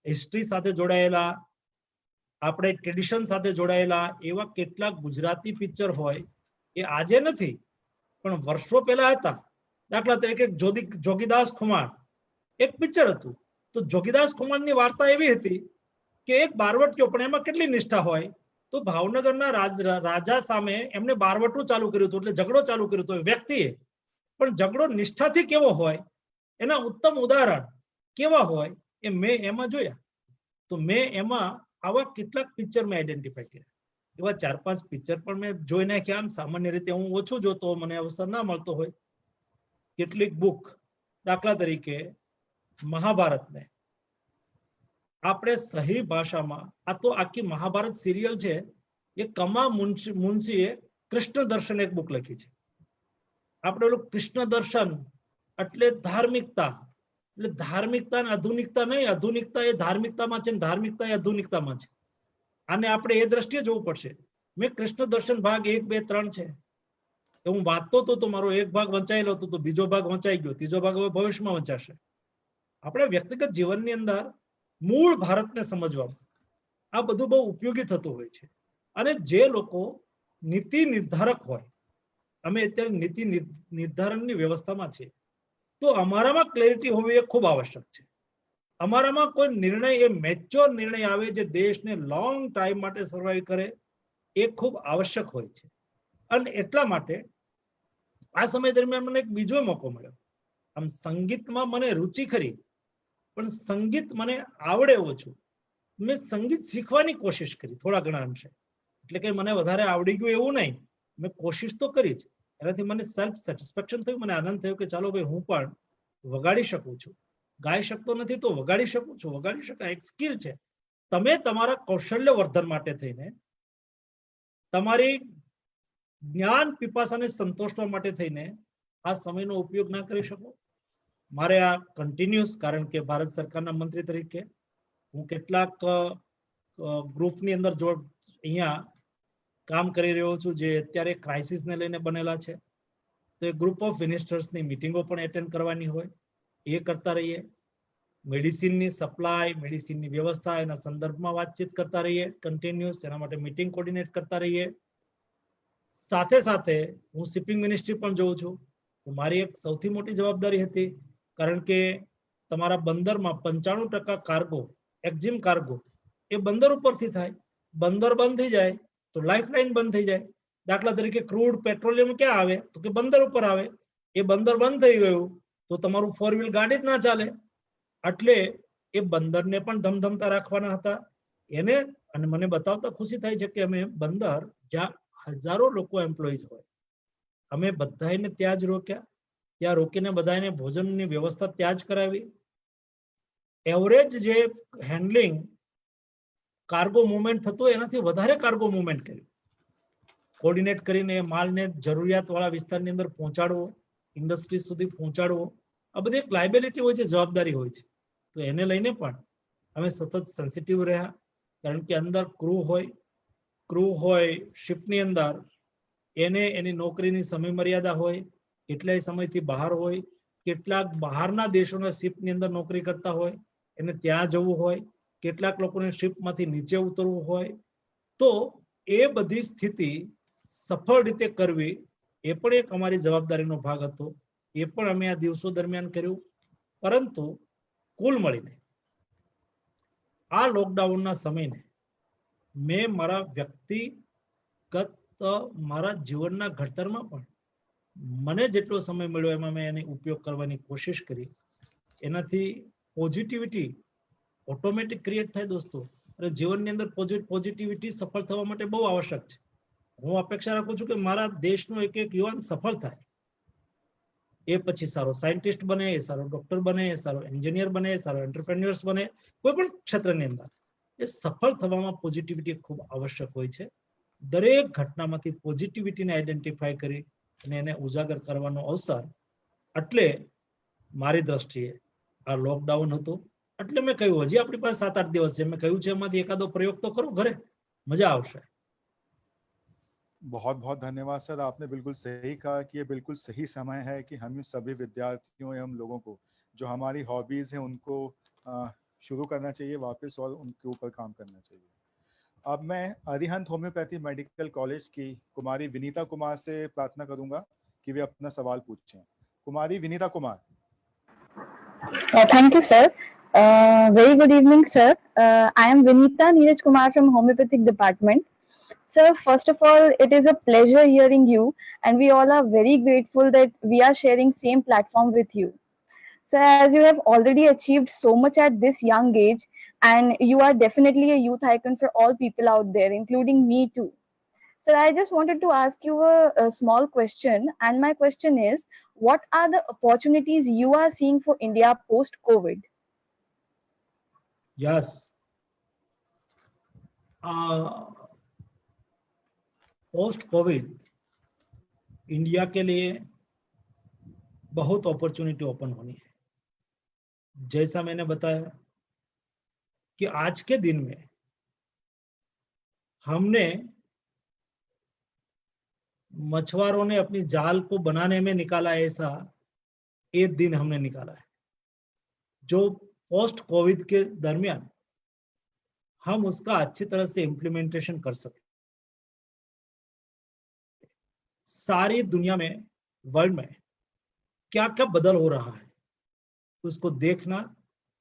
હિસ્ટ્રી સાથે જોડાયેલા, આપણે ટ્રેડિશન સાથે જોડાયેલા એવા કેટલાક ગુજરાતી પિક્ચર હોય, એ આજે નથી પણ વર્ષો પહેલા હતા. દાખલા તરીકે જોગીદાસ ખુમાણ એક પિક્ચર હતું. તો જોગીદાસ ખુમાણની વાર્તા એવી હતી કે એક બારવટીયો, પણ એમાં કેટલી નિષ્ઠા હોય. તો ભાવનગરના રાજા સામે એમને બારવટું ચાલુ કર્યું હતું, એટલે ઝઘડો ચાલુ કર્યો હતો વ્યક્તિએ. પણ ઝઘડો નિષ્ઠાથી કેવો હોય, એના ઉત્તમ ઉદાહરણ કેવા હોય, એ મેં એમાં જોયા. તો મેં એમાં આવા કેટલાક પિક્ચર મેં આઈડેન્ટિફાઈ કર્યા. એવા 4-5 પિક્ચર પણ મેં જોઈ નાખ્યા. આમ સામાન્ય રીતે હું ઓછું જોતો, મને અવસર ના મળતો હોય. કેટલીક બુક, દાખલા તરીકે મહાભારતને આપણે સહી ભાષામાં, આ તો આખી મહાભારત સિરિયલ છે, એ કમા મુનશીએ કૃષ્ણ દર્શન એક બુક લખી છે. આપણે ઓલું કૃષ્ણ દર્શન એટલે ધાર્મિકતા, એટલે ધાર્મિકતા અને આધુનિકતા નહીં, આધુનિકતા એ ધાર્મિકતામાં છે, ધાર્મિકતા એ આધુનિકતામાં છે. આને આપણે એ દ્રષ્ટિએ જોવું પડશે. મેં કૃષ્ણ દર્શન ભાગ 1, 2, 3 છે એ હું વાંચતો હતો, તો મારો એક ભાગ વંચાયેલો હતો, તો બીજો ભાગ વંચાઈ ગયો, ત્રીજો ભાગ હવે ભવિષ્યમાં વંચાશે. આપણે વ્યક્તિગત જીવનની અંદર મૂળ ભારતને સમજવામાં આ બધું બહુ ઉપયોગી થતું હોય છે. અને જે લોકો નીતિ નિર્ધારક હોય, અમે અત્યારે નીતિ નિર્ધારણની વ્યવસ્થામાં છીએ, તો અમારામાં ક્લેરિટી હોવી એ ખૂબ આવશ્યક છે. અમારામાં કોઈ નિર્ણય એ મેચ્યોર નિર્ણય આવે જે દેશને લોંગ ટાઈમ માટે સર્વાઈવ કરે, એ ખૂબ આવશ્યક હોય છે. અને એટલા માટે આ સમય દરમિયાન મને એક બીજો મોકો મળ્યો. આમ સંગીતમાં મને રુચિ ખરી, પણ સંગીત મને આવડે ઓછું. મેં સંગીત શીખવાની કોશિશ કરી થોડા ઘણા અંશે, એટલે કે મને વધારે આવડી ગયું એવું નહીં, મેં કોશિશ તો કરી જ. એનાથી મને સેલ્ફ સેટિસ્ફેક્શન થયું, મને આનંદ થયો કે ચાલો ભાઈ હું પણ વગાડી શકું છું. ગાઈ શકતો નથી તો વગાડી શકું છું, વગાડી શકાય, એક સ્કિલ છે. તમે તમારા કૌશલ્ય વર્ધન માટે થઈને, તમારી જ્ઞાન પીપાસાને સંતોષવા માટે થઈને આ સમયનો ઉપયોગ ના કરી શકો. મારે આ કન્ટિન્યુઅસ, કારણ કે ભારત સરકારના મંત્રી તરીકે હું કેટલાક ગ્રુપની અંદર અહીંયા કામ કરી રહ્યો છું, જે અત્યારે ક્રાઇસિસને લઈને બનેલા છે. તો એ ગ્રુપ ઓફ મિનિસ્ટર્સની મિટિંગો પણ એટેન્ડ કરવાની હોય, એ કરતા રહીએ. મેડિસિનની સપ્લાય, મેડિસિનની વ્યવસ્થા, એના સંદર્ભમાં વાતચીત કરતા રહીએ કન્ટિન્યુઅસ. એના માટે મિટિંગ કોર્ડિનેટ કરતા રહીએ. સાથે સાથે હું શિપિંગ મિનિસ્ટ્રી પણ જોઉં છું. તો મારી એક સૌથી મોટી જવાબદારી હતી, કારણ કે તમારા બંદરમાં 95% કાર્ગો, એક્ઝિમ કાર્ગો એ બંદર ઉપરથી થાય. બંદર બંધ થઈ જાય તો લાઇફલાઇન બંધ થઈ જાય. દાખલા તરીકે ક્રૂડ પેટ્રોલિયમ ક્યાં આવે, તો કે બંદર ઉપર આવે. એ બંદર બંધ થઈ ગયું તો તમારું 4 વ્હીલ ગાડી જ ના ચાલે. એટલે એ બંદરને પણ ધમધમતા રાખવાના હતા એને. અને મને બતાવતા ખુશી થાય છે કે અમે બંદર, જ્યાં હજારો લોકો એમ્પ્લોઈઝ હોય, અમે બધાને ત્યાં જ રોક્યા. ત્યાં રોકીને બધાને ભોજનની વ્યવસ્થા ત્યાં જ કરાવી. એવરેજ જે હેન્ડલિંગ કાર્ગો મુવમેન્ટ થતું એનાથી વધારે કાર્ગો મુવમેન્ટ કર્યું. કોર્ડિનેટ કરીને માલને જરૂરિયાતવાળા વિસ્તારની અંદર પહોંચાડવો, ઇન્ડસ્ટ્રી સુધી પહોંચાડવો, આ બધી એક લાયબિલિટી હોય છે, જવાબદારી હોય છે. તો એને લઈને પણ અમે સતત સેન્સિટિવ રહ્યા, કારણ કે અંદર ક્રૂ હોય શિપની અંદર, એને એની નોકરીની સમય મર્યાદા હોય, કેટલાય સમયથી બહાર હોય, કેટલાક બહારના દેશોના શિપની અંદર નોકરી કરતા હોય, એને ત્યાં જવું હોય, કેટલાક લોકોને શિપમાંથી નીચે ઉતરવું હોય. તો એ બધી સ્થિતિ સફળ રીતે કરવી એ પણ એક અમારી જવાબદારીનો ભાગ હતો. એ પણ અમે આ દિવસો દરમિયાન કર્યું. પરંતુ કુલ મળીને આ લોકડાઉનના સમયને મેં મારા વ્યક્તિગત મારા જીવનના ઘડતરમાં પણ મને જેટલો સમય મળ્યો એમાં મેં એનો ઉપયોગ કરવાની કોશિશ કરી. એનાથી પોઝિટિવિટી ઓટોમેટિક ક્રિએટ થાય દોસ્તો. અને જીવનની અંદર પોઝિટિવિટી સફળ થવા માટે બહુ આવશ્યક છે. હું અપેક્ષા રાખું છું કે મારા દેશનો એક યુવાન સફળ થાય. એ પછી સારો સાયન્ટિસ્ટ બને, એ સારો ડોક્ટર બને, એ સારો એન્જિનિયર બને, એ સારો એન્ટરપ્રેન્યોર્સ બને. કોઈ પણ ક્ષેત્રની અંદર એ સફળ થવામાં પોઝિટિવિટી ખૂબ આવશ્યક હોય છે. દરેક ઘટનામાંથી પોઝિટિવિટીને આઈડેન્ટિફાય કરી અને એને ઉજાગર કરવાનો અવસર એટલે મારી દ્રષ્ટિએ આ લોકડાઉન હતું એટલે મેં કહ્યું હજી આપણી પાસે 7-8 દિવસ છે, મેં કહ્યું છે એમાંથી એકાદો પ્રયોગ તો કરો ઘરે, મજા આવશે. बहुत बहुत धन्यवाद सर, आपने बिल्कुल सही कहा कि ये बिल्कुल सही समय है कि हम सभी विद्यार्थियों एवं लोगों को जो हमारी हॉबीज हैं उनको शुरू करना चाहिए वापस और उनके ऊपर काम करना चाहिए. अब मैं अरिहंत होम्योपैथी मेडिकल कॉलेज की कुमारी विनीता कुमार से प्रार्थना करूंगा कि वे अपना सवाल पूछें. Kumari Vinita Kumar. Thank you, sir. Very good evening, sir. I am Vinita Neeraj Kumar from Homeopathic Department. Sir, first of all, it is a pleasure hearing you, and we all are very grateful that we are sharing same platform with you. Sir, as you have already achieved so much at this young age, and you are definitely a youth icon for all people out there, including me too. Sir, I just wanted to ask you a small question, and my question is, what are the opportunities you are seeing for India post-COVID? Yes. Post Covid India के लिए बहुत अपॉर्चुनिटी ओपन होनी है. जैसा मैंने बताया कि आज के दिन में हमने मछुआरों ने अपनी जाल को बनाने में निकाला ऐसा एक दिन हमने निकाला है जो पोस्ट कोविड के दरमियान हम उसका अच्छी तरह से इम्प्लीमेंटेशन कर सके. सारी दुनिया में, वर्ल्ड में क्या क्या बदल हो रहा है उसको देखना,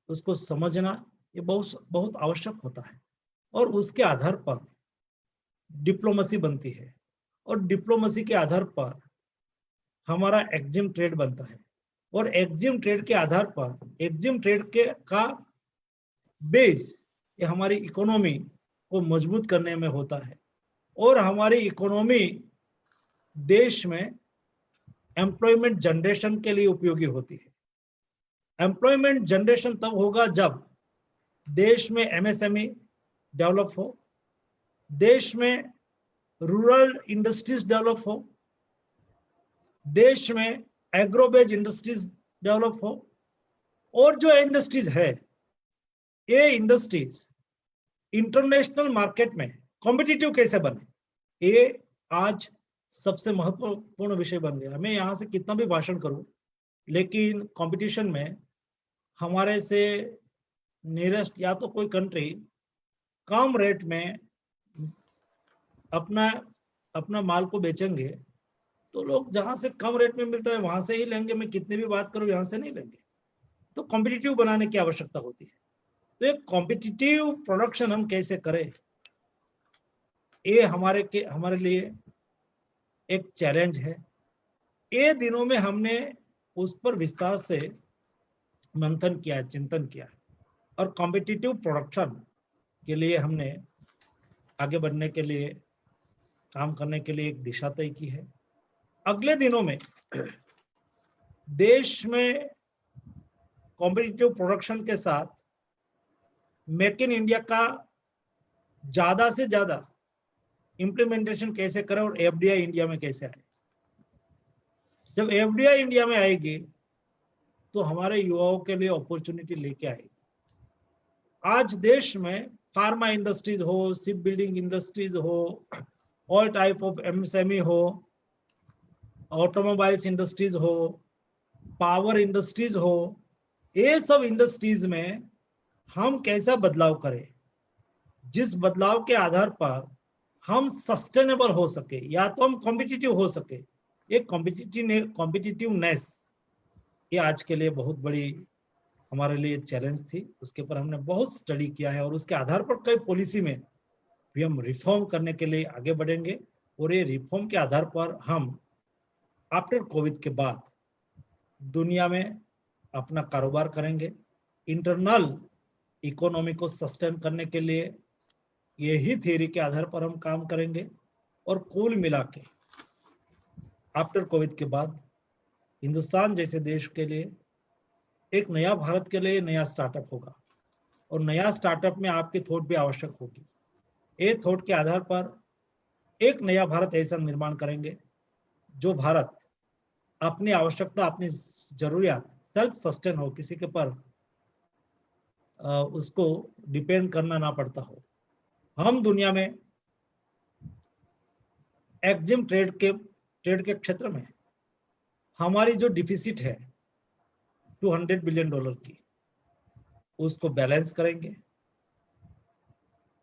उसको समझना ये बहुत बहुत आवश्यक होता है. और उसके आधार पर डिप्लोमेसी बनती है और डिप्लोमेसी के आधार पर हमारा एक्जिम ट्रेड बनता है और एक्जिम ट्रेड के आधार पर एक्जिम ट्रेड के का बेस ये हमारी इकोनॉमी को मजबूत करने में होता है और हमारी इकोनॉमी देश में एम्प्लॉयमेंट जनरेशन के लिए उपयोगी होती है. एम्प्लॉयमेंट जनरेशन तब होगा जब देश में एमएसएमई डेवलप हो, देश में रूरल इंडस्ट्रीज डेवलप हो, देश में एग्रोबेज इंडस्ट्रीज डेवलप हो और जो इंडस्ट्रीज है ये इंडस्ट्रीज इंटरनेशनल मार्केट में कॉम्पिटिटिव कैसे बने, ये आज सबसे महत्वपूर्ण विषय बन गया. मैं यहाँ से कितना भी भाषण करूं लेकिन कंपटीशन में हमारे से नियरेस्ट या तो कोई कंट्री कम रेट में अपना माल को बेचेंगे तो लोग जहां से कम रेट में मिलता है वहां से ही लेंगे. मैं कितनी भी बात करूं यहाँ से नहीं लेंगे. तो कॉम्पिटिटिव बनाने की आवश्यकता होती है. तो एक कॉम्पिटिटिव प्रोडक्शन हम कैसे करें ये हमारे लिए एक चैलेंज है. ये दिनों में हमने उस पर विस्तार से मंथन किया है, चिंतन किया है और कॉम्पिटिटिव प्रोडक्शन के लिए हमने आगे बढ़ने के लिए, काम करने के लिए एक दिशा तय की है. अगले दिनों में देश में कॉम्पिटिटिव प्रोडक्शन के साथ मेक इन इंडिया का ज्यादा से ज्यादा इम्प्लीमेंटेशन कैसे करें और एफडीआई इंडिया में कैसे आए. जब एफडीआई इंडिया में आएगी तो हमारे युवाओं के लिए अपॉर्चुनिटी लेके आएगी. आज देश में फार्मा इंडस्ट्रीज हो, शिप बिल्डिंग इंडस्ट्रीज हो, ऑल टाइप ऑफ एमएसएमई हो, ऑटोमोबाइल्स इंडस्ट्रीज हो, पावर इंडस्ट्रीज हो, ये सब इंडस्ट्रीज में हम कैसा बदलाव करें जिस बदलाव के आधार पर हम सस्टेनेबल हो सके या तो हम कॉम्पिटिटिव हो सके. ये कॉम्पिटिटिवनेस ये आज के लिए बहुत बड़ी हमारे लिए चैलेंज थी. उसके ऊपर हमने बहुत स्टडी किया है और उसके आधार पर कई पॉलिसी में भी हम रिफॉर्म करने के लिए आगे बढ़ेंगे और ये रिफॉर्म के आधार पर हम आफ्टर कोविड के बाद दुनिया में अपना कारोबार करेंगे. इंटरनल इकोनॉमी को सस्टेन करने के लिए यही थ्योरी के आधार पर हम काम करेंगे और कुल मिला के आफ्टर कोविड के बाद हिंदुस्तान जैसे देश के लिए, एक नया भारत के लिए नया स्टार्टअप होगा और नया स्टार्टअप में आपकी थॉट भी आवश्यक होगी. ये थॉट के आधार पर एक नया भारत ऐसा निर्माण करेंगे जो भारत अपनी आवश्यकता, अपनी जरूरियात सेल्फ सस्टेन हो, किसी के पर उसको डिपेंड करना ना पड़ता हो। हम दुनिया में एक्जिम ट्रेड के क्षेत्र में हमारी जो डिफिसिट है $200 बिलियन की, उसको बैलेंस करेंगे।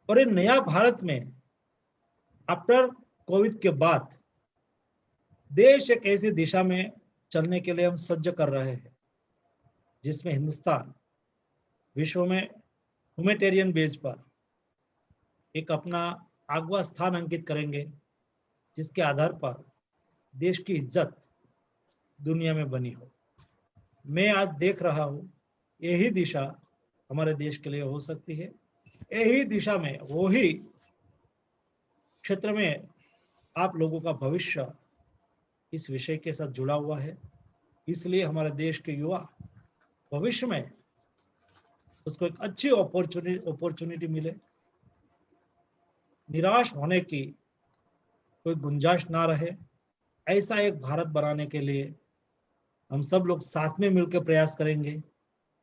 और ये नया भारत में आफ्टर कोविड के बाद देश एक ऐसी दिशा में चलने के लिए हम सज्ज कर रहे हैं जिसमें हिंदुस्तान विश्व में ह्यूमैनिटेरियन बेस पर एक अपना आगवा स्थान अंकित करेंगे, जिसके आधार पर देश की इज्जत दुनिया में बनी हो। मैं आज देख रहा हूं यही दिशा हमारे देश के लिए हो सकती है। यही दिशा में, वही क्षेत्र में आप लोगों का भविष्य इस विषय के साथ जुड़ा हुआ है। इसलिए हमारे देश के युवा भविष्य में उसको एक अच्छी अपॉर्चुनिटी मिले, निराश होने की कोई गुंजाइश ना रहे। ऐसा एक भारत बनाने के लिए हम सब लोग साथ में मिलकर प्रयास करेंगे।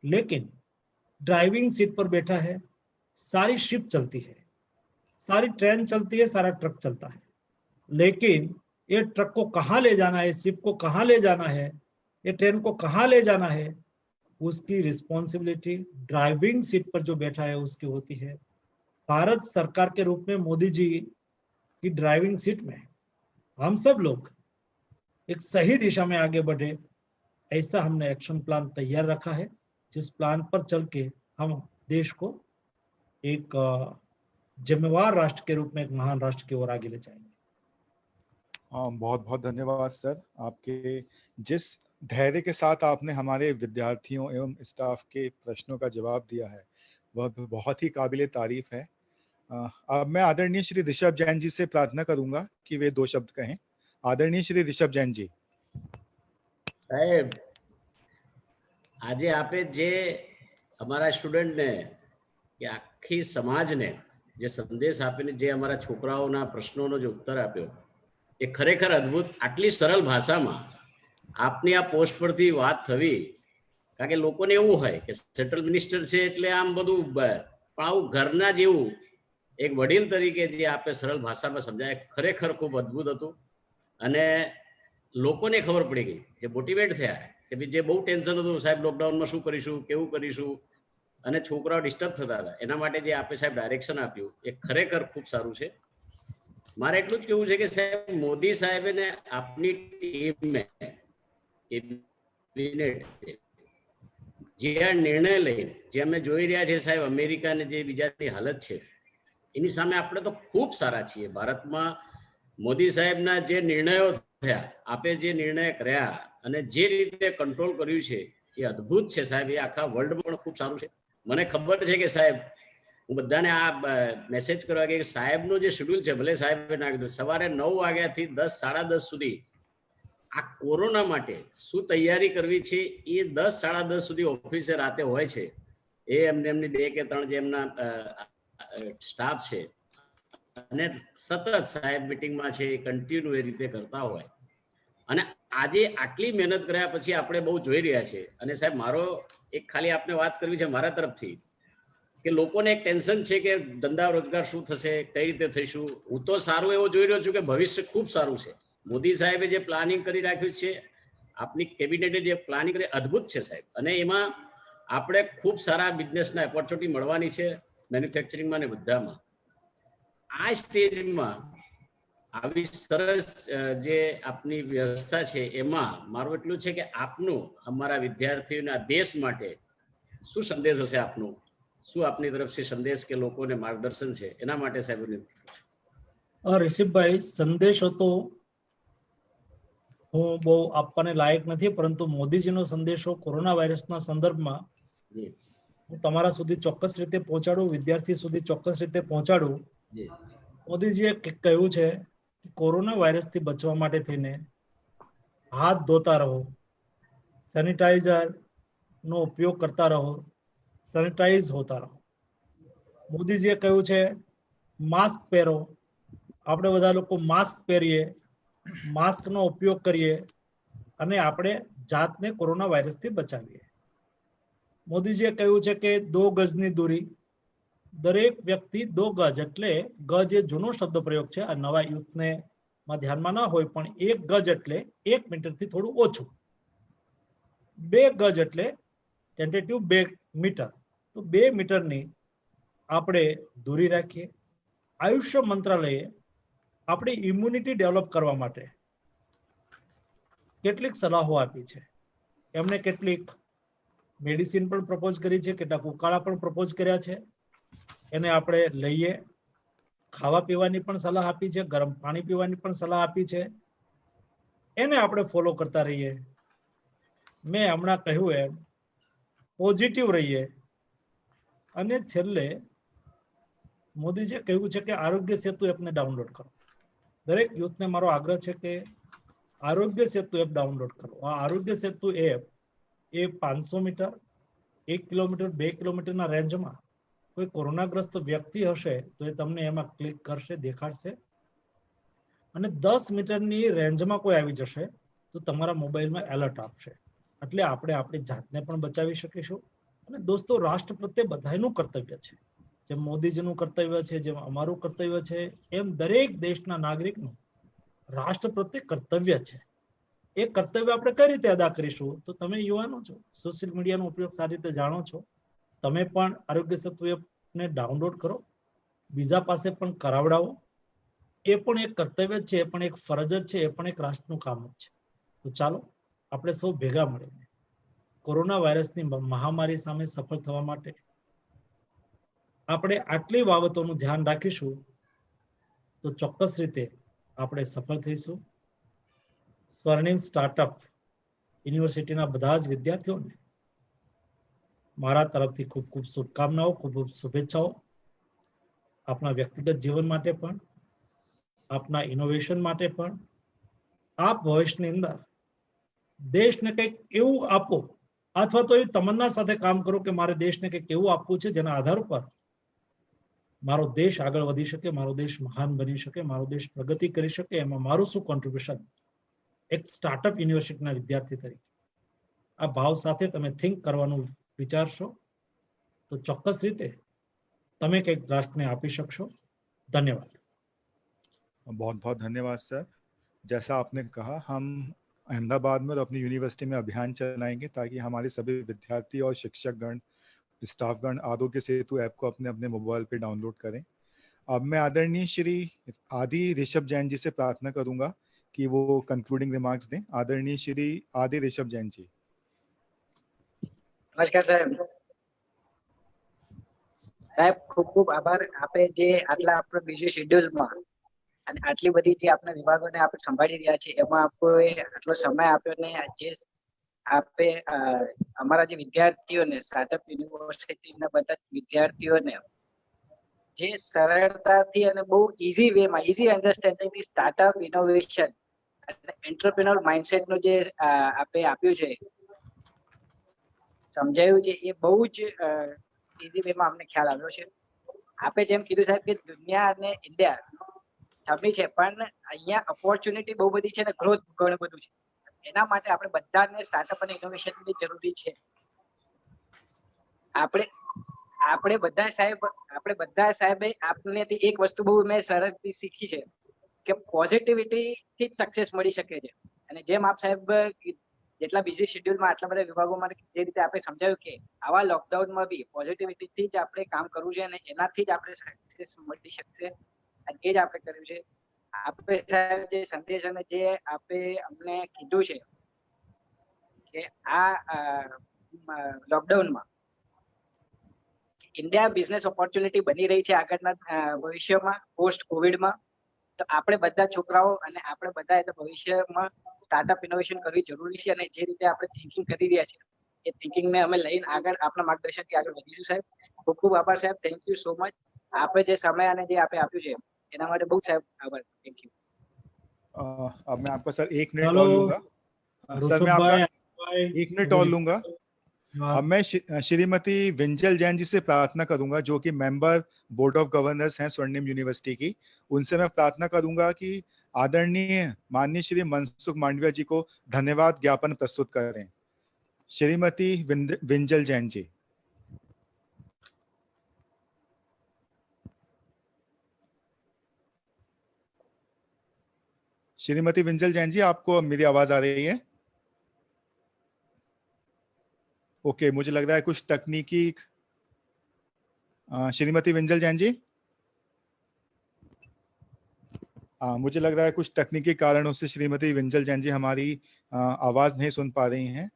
लेकिन ड्राइविंग सीट पर बैठा है, सारी शिप चलती है, सारी ट्रेन चलती है, सारा ट्रक चलता है, लेकिन ये ट्रक को कहाँ ले जाना है, शिप को कहाँ ले जाना है, ये ट्रेन को कहाँ ले जाना है, उसकी रिस्पॉन्सिबिलिटी ड्राइविंग सीट पर जो बैठा है उसकी होती है। भारत सरकार के रूप में मोदी जी की ड्राइविंग सीट में हम सब लोग एक सही दिशा में आगे बढ़े, ऐसा हमने एक्शन प्लान तैयार रखा है, जिस प्लान पर चल के हम देश को एक जिम्मेवार राष्ट्र के रूप में एक महान राष्ट्र की ओर आगे ले जाएंगे। बहुत बहुत धन्यवाद सर। आपके जिस धैर्य के साथ आपने हमारे विद्यार्थियों एवं स्टाफ के प्रश्नों का जवाब दिया है वह बहुत ही काबिले तारीफ है। अब मैं आदरणीय श्री ऋषभ जैन जी से प्रार्थना करूंगा कि वे 2 शब्द कहें। आदरणीय श्री ऋषभ जैन जी। साहेब, આજે આપે જે અમારા સ્ટુડન્ટને કે આખી સમાજને જે સંદેશ આપીને જે અમારા છોકરાઓના પ્રશ્નોનો જે ઉત્તર આપ્યો એ ખરેખર અદ્ભુત। આટલી સરળ ભાષામાં આપની આ પોસ્ટ પરથી વાત થવી, કારણ કે લોકોને એવું હોય કે સેન્ટ્રલ મિનિસ્ટર છે એટલે આમ બધું, પણ આવું ઘરના જેવું એક વડીલ તરીકે જે આપે સરળ ભાષામાં સમજાય, ખરેખર ખૂબ અદ્ભુત હતું। અને લોકોને ખબર પડી ગઈ, જે મોટિવેટ થયા કે ભાઈ જે બહુ ટેન્શન હતું સાહેબ લોકડાઉનમાં શું કરીશું, કેવું કરીશું, અને છોકરાઓ ડિસ્ટર્બ થતા હતા, એના માટે જે આપે સાહેબ ડાયરેક્શન આપ્યું એ ખરેખર ખૂબ સારું છે। મારે એટલું જ કહેવું છે કે સાહેબ મોદી સાહેબે ને આપની ટીમને જે આ નિર્ણય લઈને જે અમે જોઈ રહ્યા છીએ સાહેબ, અમેરિકાને જે બીજાની હાલત છે એની સામે આપણે તો ખૂબ સારા છીએ। ભારતમાં મોદી સાહેબના જે નિર્ણયો થયા, આપે જે નિર્ણય કર્યા અને જે રીતે કંટ્રોલ કર્યું છે એ અદ્ભુત છે સાહેબ। એ આખા વર્લ્ડમાં પણ ખૂબ સારું છે। મને ખબર છે કે સાહેબ હું બધાને આ મેસેજ કરવા કે સાહેબનું જે શેડ્યુલ છે, ભલે સાહેબે નાખી દીધું, સવારે 9 વાગ્યાથી 10 સાડા 10 સુધી આ કોરોના માટે શું તૈયારી કરવી છે એ 10 સાડા 10 સુધી ઓફિસે રાતે હોય છે। એ એમની 2 કે 3 જે એમના સ્ટાફ છે અને સતત સાહેબ મીટિંગમાં છે, એ કન્ટિન્યુ એ રીતે કરતા હોય। અને આજે આટલી મહેનત કર્યા પછી આપણે બહુ જોઈ રહ્યા છે। અને સાહેબ મારો એક ખાલી આપને વાત કરવી છે મારા તરફથી કે લોકોને એક ટેન્શન છે કે ધંધા રોજગાર શું થશે, કઈ રીતે થઈશું। હું તો સારું એવું જોઈ રહ્યો છું કે ભવિષ્ય ખૂબ સારું છે। મોદી સાહેબે જે પ્લાનિંગ કરી રાખ્યું છે, આપની કેબિનેટે જે પ્લાનિંગ કરી, અદ્ભુત છે સાહેબ। અને એમાં આપણે ખૂબ સારા બિઝનેસના ઓપોર્ચ્યુનિટી મળવાની છે, મેન્યુફેક્ચરિંગમાં ને બધામાં। આ સ્ટેજમાં આવી સરસ જે આપની વ્યવસ્થા છે એમાં મારું એટલું છે કે આપનું અમારા વિદ્યાર્થીઓના દેશ માટે શું સંદેશ હશે આપનો, શું આપની તરફથી સંદેશ કે લોકોને માર્ગદર્શન છે એના માટે સાહેબ વિનંતી। ઋષભભાઈ, સંદેશો તો હું બહુ આપવાને લાયક નથી, પરંતુ મોદીજીનો સંદેશો કોરોના વાયરસના સંદર્ભમાં હું તમારા સુધી ચોક્કસ રીતે પહોંચાડું, વિદ્યાર્થી સુધી ચોક્કસ રીતે પહોંચાડું। મોદીજીએ કહ્યું છે કે કોરોના વાયરસથી બચવા માટે થઈને હાથ ધોતા રહો, સેનિટાઈઝરનો ઉપયોગ કરતા રહો, સેનિટાઈઝ હોતા રહો। મોદીજીએ કહ્યું છે માસ્ક પહેરો, આપણે બધા લોકો માસ્ક પહેરીએ, માસ્કનો ઉપયોગ કરીએ અને આપણે જાતને કોરોના વાયરસથી બચાવીએ. મોદીજીએ કહ્યું છે કે 2 ગજની દૂરી, દરેક વ્યક્તિ 2 ગજ, એટલે ગજ એ જૂનો શબ્દ પ્રયોગ છે, આ નવા યુથને ધ્યાનમાં ના હોય, પણ 1 ગજ એટલે 1 મીટરથી થોડું ઓછું, 2 ગજ એટલે ટેન્ટેટિવ 2 મીટર, તો 2 મીટરની આપણે દૂરી રાખીએ. આયુષ્ય મંત્રાલયે આપણી ઇમ્યુનિટી ડેવલપ કરવા માટે કેટલીક સલાહો આપી છે. એમને કેટલીક મેડિસિન પણ પ્રપોઝ કરી છે, કેટલાક ઉકાળા પણ પ્રપોઝ કર્યા છે. એને આપણે લઈએ. ખાવા પીવાની પણ સલાહ આપી છે, ગરમ પાણી પીવાની પણ સલાહ આપી છે. એને આપણે ફોલો કરતા રહીએ. મેં હમણાં કહ્યું એમ પોઝિટિવ રહીએ. અને છેલ્લે મોદીજીએ કહ્યું છે કે આરોગ્ય સેતુ એપને ડાઉનલોડ કરો. દરેક યુથને મારો આગ્રહ છે કે આરોગ્ય સેતુ એપ ડાઉનલોડ કરો. આ આરોગ્ય સેતુ એપ એ 500 મીટર, 1 કિલોમીટર, 2 કિલોમીટરના રેન્જમાં કોઈ કોરોનાગ્રસ્ત વ્યક્તિ હશે તો એ તમને એમાં ક્લિક કરશે, દેખાડશે. અને 10 મીટરની રેન્જમાં કોઈ આવી જશે તો તમારા મોબાઈલમાં એલર્ટ આપશે. એટલે આપણે આપણી જાતને પણ બચાવી શકીશું. અને દોસ્તો, રાષ્ટ્ર પ્રત્યે બધાનું કર્તવ્ય છે. જેમ મોદીજીનું કર્તવ્ય છે, જેમ અમારું કર્તવ્ય છે, એમ દરેક દેશના નાગરિકનું રાષ્ટ્ર પ્રત્યે કર્તવ્ય છે. એ કર્તવ્ય આપણે કઈ રીતે અદા કરીશું? તો તમે યુવાનો છો, સોશિયલ મીડિયાનો ઉપયોગ સારી રીતે જાણો છો, તમે પણ આરોગ્ય સેતુ એપને ડાઉનલોડ કરો, બીજા પાસે પણ કરાવડાવો. એ પણ એક કર્તવ્ય છે, એ પણ એક ફરજ જ છે, એ પણ એક રાષ્ટ્રનું કામ જ છે. તો ચાલો આપણે સૌ ભેગા મળીને કોરોના વાયરસની મહામારી સામે સફળ થવા માટે આપણે આટલી બાબતોનું ધ્યાન રાખીશું તો ચોક્કસ રીતે આપણે સફળ થઈશું. સ્વર્ણિમ સ્ટાર્ટઅપ યુનિવર્સિટીના બધા જ વિદ્યાર્થીઓને મારા તરફથી ખૂબ ખૂબ શુભકામનાઓ, ખૂબ ખૂબ શુભેચ્છાઓ. આપના વ્યક્તિગત જીવન માટે પણ, આપના ઇનોવેશન માટે પણ. આપ ભવિષ્યની અંદર દેશને કંઈક એવું આપો, અથવા તો એવી તમન્ના સાથે કામ કરો કે મારે દેશને કંઈક એવું આપવું છે જેના આધાર ઉપર મારો દેશ આગળ વધી શકે, મારો દેશ મહાન બની શકે, મારો દેશ પ્રગતિ કરી શકે. એમાં મારું શું કોન્ટ્રીબ્યુશન એક સ્ટાર્ટઅપ યુનિવર્સિટીના વિદ્યાર્થી તરીકે આ ભાવ સાથે તમે થિંક કરવાનું વિચારશો તો ચોક્કસ રીતે તમે કંઈક રાષ્ટ્રને આપી શકશો. ધન્યવાદ. बहुत बहुत धन्यवाद सर. जैसा आपने कहा, हम अहमदाबाद में और अपनी यूनिवर्सिटी में अभियान चलाएंगे ताकि हमारे सभी विद्यार्थी और शिक्षकगण, स्टाफगण आरोग्य सेतु ऐप को अपने अपने मोबाइल पे डाउनलोड करें. अब मैं आदरणीय श्री आदि ऋषभ जैन जी से प्रार्थना करूंगा कि वो कंक्लूडिंग रिमार्क्स दें. आदरणीय श्री आदि ऋषभ जैन जी. નમસ્કાર સાહેબ. સાહેબ ખૂબ ખૂબ આભાર. આપે જે આટલા આપણા બીજી શેડ્યુલમાં અને આટલી બધી જે આપણા વિભાગોને આપણે સંભાળી રહ્યા છે એમાં આપે આટલો સમય આપ્યો ને જે આપે અમારા જે વિદ્યાર્થીઓને સ્ટાર્ટઅપ યુનિવર્સિટીના બધા વિદ્યાર્થીઓને જે સરળતાથી અને બહુ ઇઝી વેમાં, ઇઝી અન્ડરસ્ટેન્ડિંગથી સ્ટાર્ટઅપ ઇનોવેશન અને એન્ટરપ્રેન્યોર માઇન્ડસેટનું જે આપે આપ્યું છે, સમજાયું છે, એ બહુ જ ઇઝી વેમાં અમને ખ્યાલ આવ્યો છે. આપે જેમ કીધું સાહેબ કે દુનિયા અને ઇન્ડિયા થમી છે, પણ અહીંયા ઓપોર્ચ્યુનિટી બહુ બધી છે ને ગ્રોથ ઘણું બધું છે. એના માટે આપણે બધાને સ્ટાર્ટઅપ અને ઇનોવેશનની જરૂરી છે. આપણે બધા સાહેબે આપણને એક વસ્તુ બહુ મેં સરળથી શીખી છે કે પોઝિટિવિટીથી જ સક્સેસ મળી શકે છે. અને જેમ આપ સાહેબ જેટલા બીજી શેડ્યુલમાં આટલા બધા વિભાગોમાં જે રીતે આપણે સમજાવ્યું કે આવા લોકડાઉનમાં બી પોઝિટિવિટીથી જ આપણે કામ કરવું છે અને એનાથી જ આપણે સક્સેસ મળી શકશે. અને એ જ આપણે કર્યું છે. આપણે સાહેબ જે સંદેશ અને જે આપે અમને કીધું છે કે આ લોકડાઉનમાં ઇન્ડિયા બિઝનેસ ઓપોર્ચ્યુનિટી બની રહી છે આગળના ભવિષ્યમાં, પોસ્ટ કોવિડમાં. તો આપણે બધા છોકરાઓ અને આપણે બધા ભવિષ્યમાં સ્ટાર્ટઅપ ઇનોવેશન કરવી જરૂરી છે. અને જે રીતે આપણે થિંકિંગ કરી રહ્યા છીએ એ થિંકિંગને અમે લઈને આગળ આપણા માર્ગદર્શનથી આગળ વધીશું સાહેબ. ખૂબ ખૂબ આભાર સાહેબ. Thank you so much. આપે જે સમય અને જે આપે આપ્યું છે એના માટે બહુ સાહેબ આભાર. Thank you. अब मैं आपका सर 1 मिनट और लूंगा. सर मैं आपका 1 मिनट और लूंगा. अब मैं श्रीमती विंजल जैन जी से प्रार्थना करूंगा, जो कि मेंबर बोर्ड ऑफ गवर्नर्स हैं स्वर्णिम यूनिवर्सिटी की. उनसे मैं प्रार्थना करूंगा कि आदरणीय माननीय श्री मनसुख मांडविया जी को धन्यवाद ज्ञापन प्रस्तुत करें। श्रीमती विंजल जैन जी। श्रीमती विंजल जैन जी, आपको मेरी आवाज आ रही है? ओके, मुझे लग रहा है कुछ तकनीकी। श्रीमती विंजल जैन जी, मुझे लग रहा है कुछ तकनीकी कारणों से श्रीमती विंजल जैन जी हमारी आवाज नहीं सुन पा रही हैं।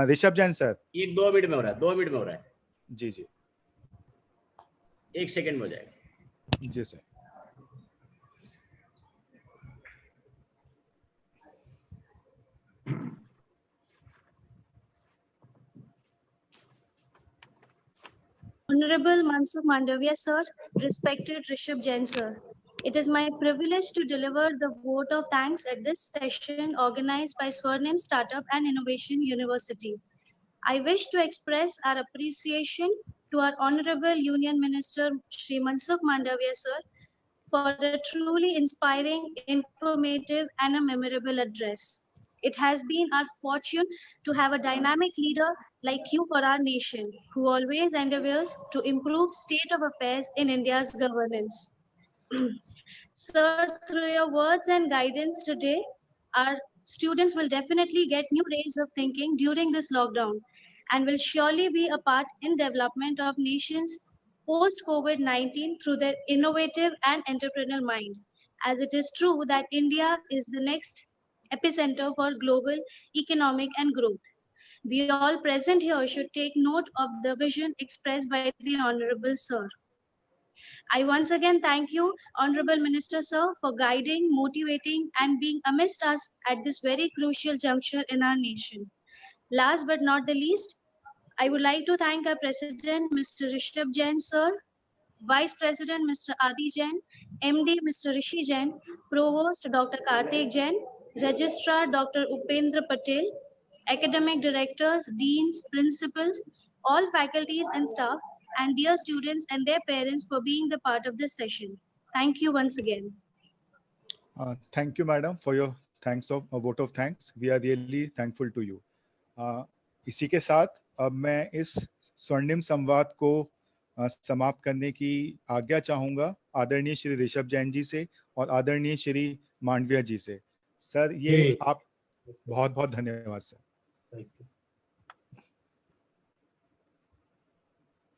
ऋषभ जैन सर। 1-2 मिनट में हो रहा है, 2 मिनट में हो रहा है। जी जी, 1 सेकंड में हो जाएगा। जी sir. Honorable Mansukh Mandavia sir, respected Rishabh Jain sir, it is my privilege to deliver the vote of thanks at this session organized by Swarnim Startup and Innovation University. I wish to express our appreciation to our Honorable Union Minister Shri Mansukh Mandavia sir for a truly inspiring, informative and a memorable address. It has been our fortune to have a dynamic leader like you for our nation, who always endeavors to improve state of affairs in India's governance. Sir, through your words and guidance today, our students will definitely get new ways of thinking during this lockdown and will surely be a part in development of nations post-COVID-19 through their innovative and entrepreneurial mind, as it is true that India is the next epicenter for global economic and growth. We all present here should take note of the vision expressed by the Honorable Sir. I once again thank you, Honorable Minister Sir, for guiding, motivating, and being amidst us at this very crucial juncture in our nation. Last but not the least, I would like to thank our President, Mr. Rishabh Jain Sir, Vice President, Mr. Adi Jain, MD, Mr. Rishi Jain, Provost, Dr. Karthik Jain, Registrar, Dr. Upendra Patel, academic directors, deans, principals, all faculties and staff, and dear students and their parents for being the part of this session. Thank you once again. Thank you, madam, for your vote of thanks. We are really thankful to you. इसी के साथ अब मैं इस स्वर्णिम संवाद को समाप्त करने की आज्ञा चाहूंगा आदरणीय श्री ऋषभ जैन जी से और आदरणीय श्री मांडविया जी से। सर, ये आप बहुत बहुत धन्यवाद सर।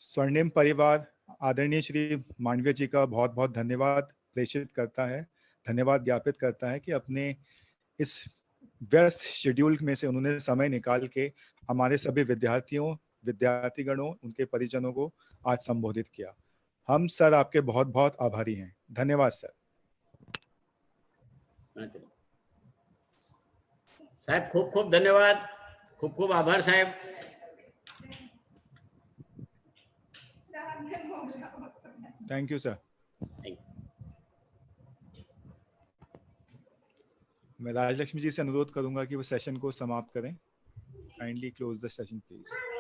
स्वर्णिम परिवार आदरणीय श्री मांडविया जी का बहुत बहुत धन्यवाद प्रेषित करता है, धन्यवाद ज्ञापित करता है कि अपने इस व्यस्त शेड्यूल में से उन्होंने समय निकाल के हमारे सभी विद्यार्थीगणों, उनके परिजनों को आज संबोधित किया। हम सर आपके बहुत बहुत आभारी हैं। धन्यवाद सर। साहब खूब खूब धन्यवाद, खूब खूब आभार साहब। Thank you sir. मैं राजलक्ष्मी जी से अनुरोध करूंगा कि वो सेशन को समाप्त करें। Kindly close the session please.